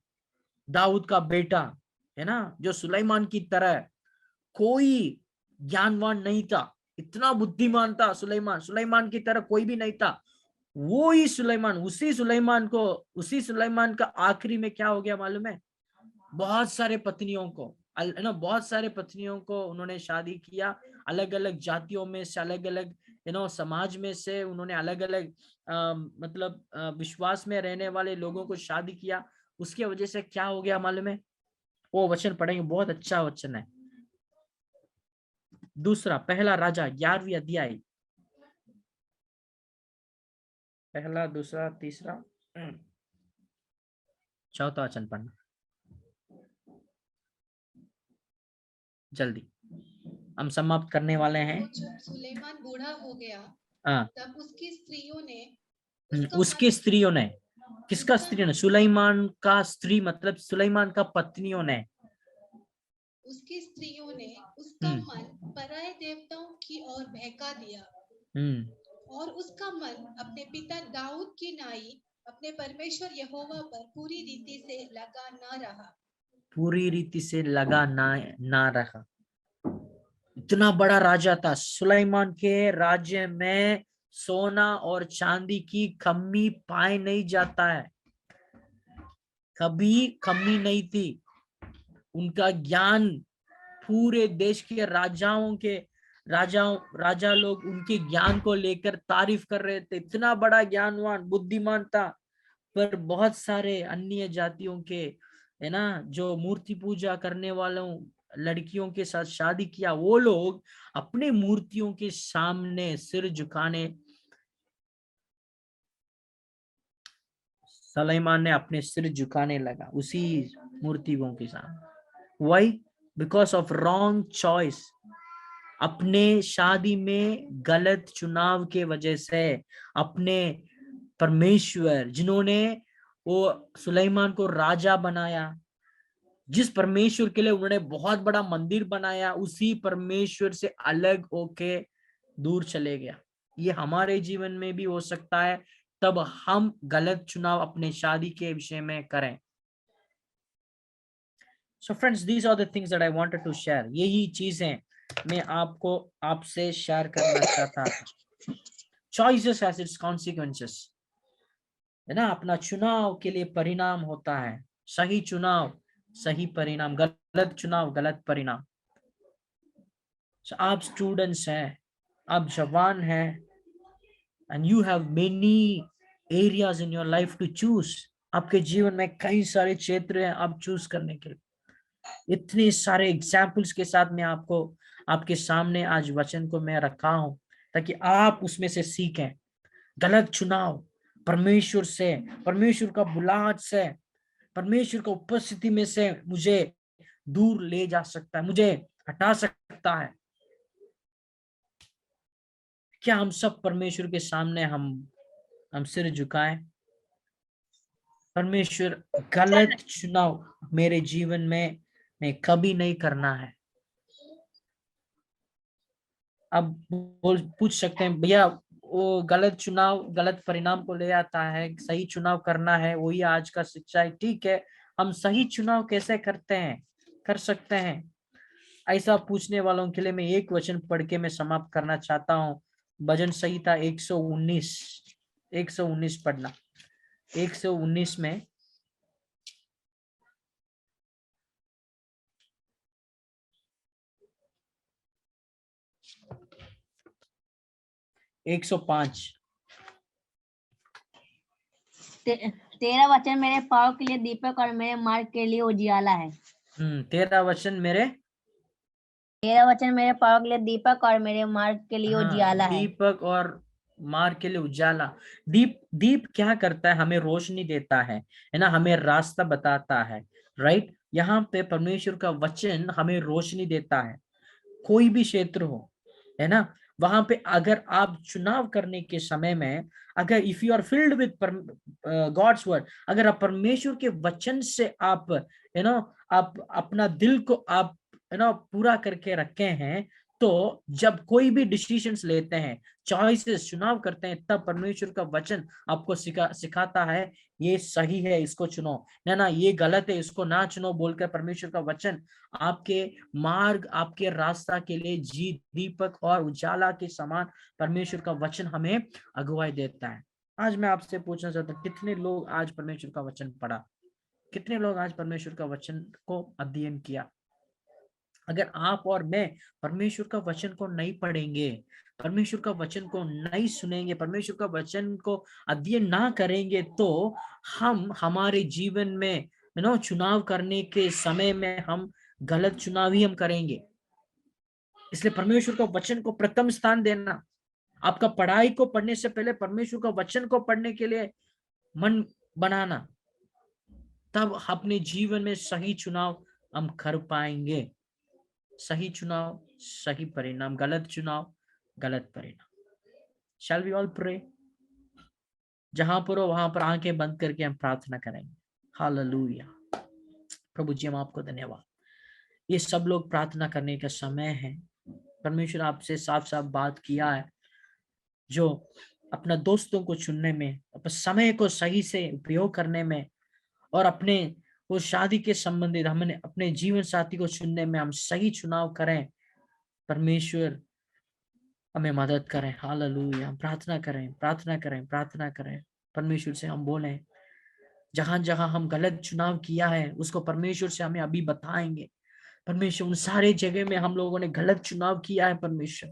दाऊद का बेटा है ना, जो सुलेमान की तरह कोई ज्ञानवान नहीं था, इतना बुद्धिमान था सुलेमान की तरह कोई भी नहीं था। वो ही उसी सुलेमान का आखिरी में क्या हो गया मालूम है? बहुत सारे पत्नियों को उन्होंने शादी किया, अलग अलग जातियों में से, अलग अलग समाज में से उन्होंने अलग अलग विश्वास में रहने वाले लोगों को शादी किया। उसके वजह से क्या हो गया मालूम है? वो वचन पढ़ेंगे, बहुत अच्छा वचन है। पहला राजा 11वीं अध्याय, पहला, दूसरा, तीसरा, चौथा वचन पढ़ना जल्दी, हम समाप्त करने वाले हैं। जब सुलेमान बूढ़ा हो गया, तब उसकी स्त्रियों ने किसका स्त्री ने? सुलेमान का स्त्री मतलब सुलेमान का पत्नियों ने, उसकी स्त्रियों ने उसका मन पराये देवताओं की ओर बहका दिया और उसका मन अपने पिता दाऊद की नाई अपने परमेश्वर यहोवा पर पूरी रीति से लगा ना रहा। इतना बड़ा राजा था सुलेमान के राज्य में, सोना और चांदी की कमी पाए नहीं जाता है, कभी कमी नहीं थी। उनका ज्ञान पूरे देश के राजा लोग उनके ज्ञान को लेकर तारीफ कर रहे थे, इतना बड़ा ज्ञानवान बुद्धिमान था। पर बहुत सारे अन्य जातियों के है ना, जो मूर्ति पूजा करने वालों लड़कियों के साथ शादी किया, वो लोग अपने मूर्तियों के सामने सिर झुकाने, सुलेमान ने अपने सिर झुकाने लगा उसी मूर्तियों के सामने। Why? Because of wrong choice. अपने शादी में गलत चुनाव के वजह से अपने परमेश्वर, जिन्होंने वो सुलेमान को राजा बनाया, जिस परमेश्वर के लिए उन्होंने बहुत बड़ा मंदिर बनाया, उसी परमेश्वर से अलग होके दूर चले गया। ये हमारे जीवन में भी हो सकता है, तब हम गलत चुनाव अपने शादी के विषय में करें। So friends, these are the things that I wanted to share. यही चीजें मैं आपसे शेयर करना चाहता था। Choices has its consequences, है ना? अपना चुनाव के लिए परिणाम होता है। सही चुनाव सही परिणाम, गलत चुनाव गलत परिणाम। आप स्टूडेंट्स हैं, आप जवान हैं, and you have many areas in your life to choose. आपके जीवन में कई सारे क्षेत्र हैं आप चूज करने के लिए। इतने सारे एग्जाम्पल्स के साथ मैं आपके सामने आज वचन को मैं रखा हूं, ताकि आप उसमें से सीखें। गलत चुनाव परमेश्वर से, परमेश्वर का बुलाहट से, परमेश्वर की उपस्थिति में से मुझे दूर ले जा सकता है, मुझे हटा सकता है। क्या हम सब परमेश्वर के सामने हम सिर झुकाएं? परमेश्वर, गलत चुनाव मेरे जीवन में कभी नहीं करना है। अब पूछ सकते हैं भैया वो गलत चुनाव गलत परिणाम को ले आता है, सही चुनाव करना है वही आज का शिक्षा है। ठीक है, हम सही चुनाव कैसे करते हैं, कर सकते हैं? ऐसा पूछने वालों के लिए मैं एक वचन पढ़ के मैं समाप्त करना चाहता हूँ। भजन संहिता 119 पढ़ना। 119 में 105। तेरा वचन मेरे पाँव के लिए दीपक और मेरे मार्ग के लिए उजियाला है। तेरा वचन मेरे पाँव के लिए दीपक और मेरे मार्ग के लिए उजियाला है। दीपक और मार्ग के लिए उजाला। दीप क्या करता है? हमें रोशनी देता है ना, हमें रास्ता बताता है। राइट, यहाँ पे परमेश्वर का वचन हमें रोशनी देता है। कोई भी क्षेत्र हो, है ना, वहां पे अगर आप चुनाव करने के समय में, अगर if you are filled with God's word, अगर आप परमेश्वर के वचन से आप आप अपना दिल को आप पूरा करके रखे हैं, तो जब कोई भी डिसीजंस लेते हैं, चॉइसेस चुनाव करते हैं, तब परमेश्वर का वचन आपको सिखाता है ये सही है इसको चुनो, ना ये गलत है इसको ना चुनो, बोलकर परमेश्वर का वचन आपके मार्ग आपके रास्ता के लिए जी दीपक और उजाला के समान परमेश्वर का वचन हमें अगुवाई देता है। आज मैं आपसे पूछना चाहता हूँ, कितने लोग आज परमेश्वर का वचन पढ़ा? कितने लोग आज परमेश्वर का वचन को अध्ययन किया? अगर आप और मैं परमेश्वर का वचन को नहीं पढ़ेंगे, परमेश्वर का वचन को नहीं सुनेंगे, परमेश्वर का वचन को अध्ययन ना करेंगे, तो हम हमारे जीवन में चुनाव करने के समय में हम गलत चुनाव ही हम करेंगे। इसलिए परमेश्वर का वचन को प्रथम स्थान देना। आपका पढ़ाई को पढ़ने से पहले परमेश्वर का वचन को पढ़ने के लिए मन बनाना, तब अपने जीवन में सही चुनाव हम कर पाएंगे। सही चुनाव सही परिणाम, गलत चुनाव गलत परिणाम। Shall we all pray? जहां पर हो वहां पर आंखें बंद करके हम प्रार्थना करेंगे। हालेलुया। प्रभु जी, हम आपको धन्यवाद। ये सब लोग प्रार्थना करने का समय है। परमेश्वर आपसे साफ साफ बात किया है, जो अपना दोस्तों को चुनने में, अपने समय को सही से उपयोग करने में, और अपने वो शादी के संबंधित हमने अपने जीवन साथी को चुनने में हम सही चुनाव करें। परमेश्वर हमें मदद करें। हालेलुया। प्रार्थना करें, प्रार्थना करें, प्रार्थना करें। परमेश्वर से हम बोलें, जहां जहां हम गलत चुनाव किया है उसको परमेश्वर से हमें अभी बताएंगे। परमेश्वर, उन सारे जगह में हम लोगों ने गलत चुनाव किया है परमेश्वर,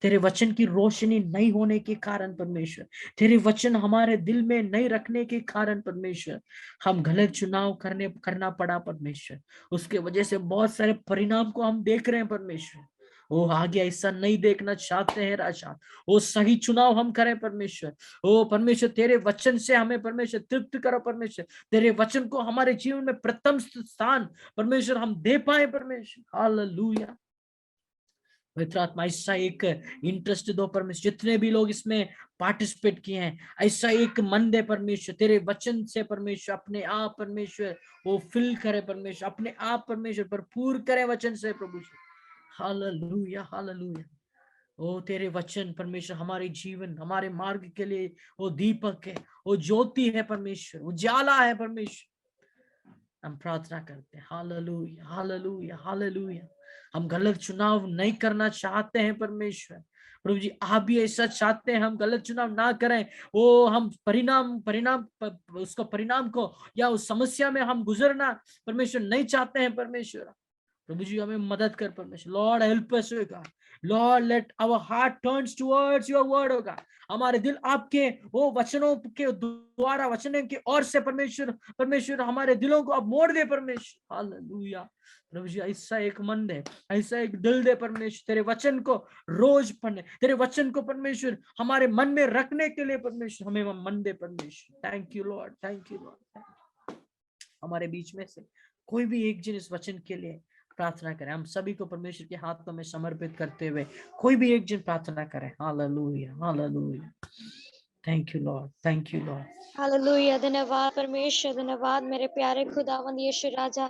तेरे वचन की रोशनी नहीं होने के कारण परमेश्वर, तेरे वचन हमारे दिल में नहीं रखने के कारण परमेश्वर, हम गलत चुनाव करना पड़ा परमेश्वर। उसके वजह से बहुत सारे परिणाम को हम देख रहे हैं परमेश्वर। ओ आगे ऐसा नहीं देखना चाहते हैं राजा। वो सही चुनाव हम करें परमेश्वर। ओ परमेश्वर, तेरे वचन से हमें परमेश्वर तृप्त करो परमेश्वर। तेरे वचन को हमारे जीवन में प्रथम स्थान परमेश्वर हम दे पाए परमेश्वर। हालेलुया। पवित्र आत्मा ऐसा एक इंटरेस्ट दो परमेश्वर, जितने भी लोग इसमें पार्टिसिपेट किए हैं, ऐसा एक मन दे परमेश्वर, तेरे वचन से परमेश्वर अपने आप परमेश्वर वो फिल करे परमेश्वर, अपने आप परमेश्वर भरपूर करे वचन से प्रभु। Hallelujah, hallelujah. ओ तेरे वचन परमेश्वर हमारे जीवन हमारे मार्ग के लिए वो दीपक है, वो ज्योति है परमेश्वर, उजाला है परमेश्वर। हम प्रार्थना करते हैं। Hallelujah, hallelujah, hallelujah. हम गलत चुनाव नहीं करना चाहते हैं परमेश्वर। प्रभु जी, आप भी ऐसा चाहते हैं हम गलत चुनाव ना करें। वो हम उसको परिणाम को या उस समस्या में हम गुजरना परमेश्वर नहीं चाहते हैं परमेश्वर। प्रभु जी, हमें मदद कर परमेश्वर। लॉर्ड हेल्प अस होगा। Lord let our heart turns towards your word होगा। हमारे दिल आपके वो वचनों के द्वारा वचनों की ओर से परमेश्वर हमारे दिलों को अब मोड़ दे परमेश्वर। हालेलुया। प्रभु जी, ऐसा एक मन दे, ऐसा एक दिल दे परमेश्वर, तेरे वचन को रोज पढ़ने, तेरे वचन को परमेश्वर हमारे मन में रखने के लिए परमेश्वर हमें मन दे परमेश्वर। Thank you Lord, thank you Lord. हमारे बीच में से कोई भी एक जन इस वचन के लिए प्रार्थना करें। हम सभी को परमेश्वर के हाथों में समर्पित करते हुए कोई भी एक जन प्रार्थना करें। Hallelujah, hallelujah. Thank you, Lord. Thank you, Lord. Hallelujah. धन्यवाद परमेश्वर, धन्यवाद मेरे प्यारे खुदावंद यीशु राजा।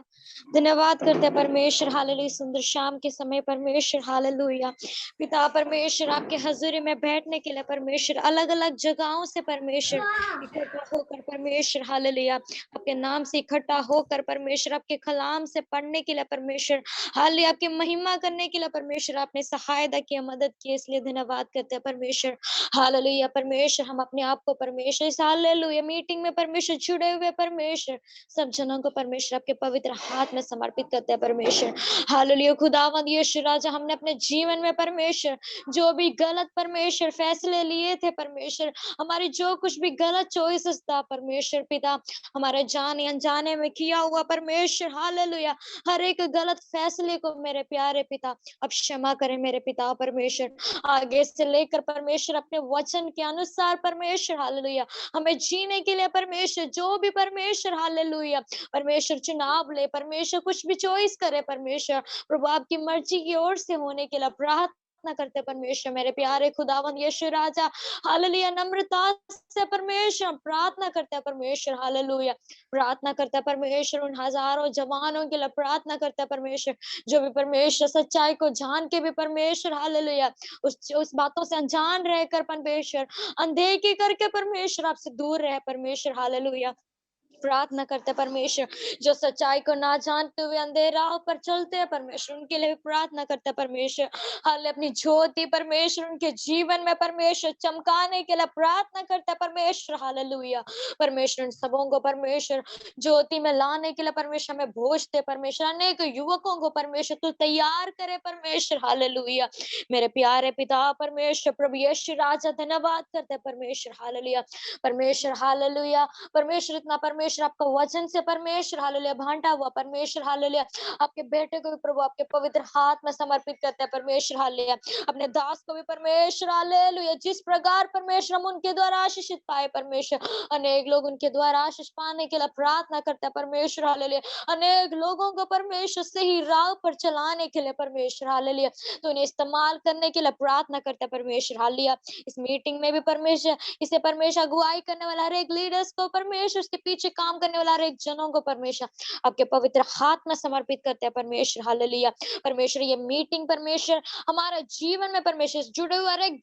धन्यवाद करते हैं परमेश्वर, हालेलुया। सुंदर शाम के समय परमेश्वर, हालेलुया पिता परमेश्वर, आपके हजूरी में बैठने के लिए परमेश्वर, अलग अलग जगहों से परमेश्वर इकट्ठा होकर परमेश्वर, हालेलुया आपके नाम से इकट्ठा होकर परमेश्वर, आपके कलाम से पढ़ने के लिए परमेश्वर, हालेलुया आपकी महिमा करने के लिए परमेश्वर, आपने सहायता की, मदद की, इसलिए धन्यवाद करते हैं परमेश्वर, हालेलुया। परमेश्वर, हम अपने आप को परमेश्वर इस हालेलुया मीटिंग में परमेश्वर जुड़े हुए परमेश्वर सब जनों को परमेश्वर आपके पवित्र हाथ में समर्पित करते हैं परमेश्वर, हालेलुया। खुदावंद यीशु राजा, हमने अपने जीवन में परमेश्वर जो भी गलत परमेश्वर फैसले लिए थे परमेश्वर, हमारी जो कुछ भी गलत चॉइसेस था परमेश्वर पिता, हमारे जाने अनजाने में किया हुआ परमेश्वर, हालेलुया हर एक गलत फैसले को मेरे प्यारे पिता अब क्षमा करें मेरे पिता परमेश्वर, आगे से लेकर परमेश्वर अपने वचन के अनुसार परमेश्वर, हालेलुया हमें जीने के लिए परमेश्वर, जो भी परमेश्वर, हालेलुया परमेश्वर चुनाव ले परमेश्वर, कुछ भी चॉइस करे परमेश्वर, प्रभु आपकी मर्जी की ओर से होने के लिए प्रार्थना करते परमेश्वर, मेरे प्यारे खुदावंद यीशु राजा, हालेलुया नम्रता से परमेश्वर प्रार्थना करते हैं परमेश्वर, हालेलुया प्रार्थना करता है परमेश्वर, उन हजारों जवानों के लिए प्रार्थना करता है परमेश्वर, जो भी परमेश्वर सच्चाई को जान के भी परमेश्वर, हालेलुया उस बातों से अनजान रहकर परमेश्वर, अनदेखी करके परमेश्वर आपसे दूर रहे परमेश्वर, हालेलुया प्रार्थना करते हैं परमेश्वर, जो सच्चाई को ना जानते हुए अंधेरा पर चलते हैं परमेश्वर, उनके लिए भी प्रार्थना करते हैं परमेश्वर, हाले अपनी ज्योति परमेश्वर उनके जीवन में परमेश्वर चमकाने के लिए प्रार्थना करते हैं परमेश्वर, हालेलुया परमेश्वर, उन सबों को परमेश्वर ज्योति में लाने के लिए परमेश्वर हमें भेजते परमेश्वर, अनेक युवकों को परमेश्वर तू तैयार करे परमेश्वर, हालेलुया मेरे प्यारे पिता परमेश्वर, प्रभु यीशु राजा धन्यवाद करते हैं परमेश्वर, हालेलुया परमेश्वर, हालेलुया परमेश्वर, इतना परमेश्वर आपका वचन से परमेश्वर, हालेलुया बांटा हुआ परमेश्वर, हालेलुया आपके बेटे को भी प्रभु आपके पवित्र हाथ में समर्पित करते हैं परमेश्वर, हालेलुया अपने दास को भी परमेश्वर, हालेलुया जिस प्रकार परमेश्वर हम उनके द्वारा आशीषित पाए परमेश्वर, अनेक लोग उनके द्वारा आशीष पाने के लिए प्रार्थना करते हैं परमेश्वर, हालेलुया अनेक लोगों को परमेश्वर सही राह पर चलाने के लिए परमेश्वर, हालेलुया तो उन्हें इस्तेमाल करने के लिए प्रार्थना करते हैं परमेश्वर, हालेलुया इस मीटिंग में भी परमेश्वर, इसे परमेश्वर अगुवाई करने वाला हर एक लीडर्स को परमेश्वर, उसके पीछे काम करने वाला हर एक जनों को परमेश्वर आपके पवित्र हाथ में समर्पित करते हैं परमेश्वर, हालेलुया परमेश्वर ये मीटिंग परमेश्वर हमारे जीवन में परमेश्वर जुड़े हुए हर एक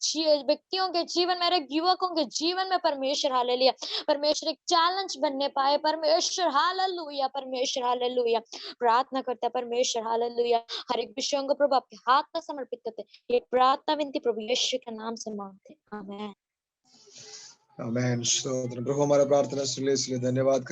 व्यक्तियों के जीवन में, हर एक युवकों के जीवन में परमेश्वर, हालेलुया परमेश्वर एक चैलेंज बनने पाए परमेश्वर, हालेलुया परमेश्वर, हालेलुया प्रार्थना करते हैं परमेश्वर, हालेलुया हर एक विषयों को प्रभु आपके हाथ में समर्पित करते हैं, ये प्रार्थना विनती प्रभु यीशु के नाम से मांगते हैं, आमीन। आमेन। स्तोत्र प्रभु, हमारा प्रार्थना सुन ले, इसलिए धन्यवाद।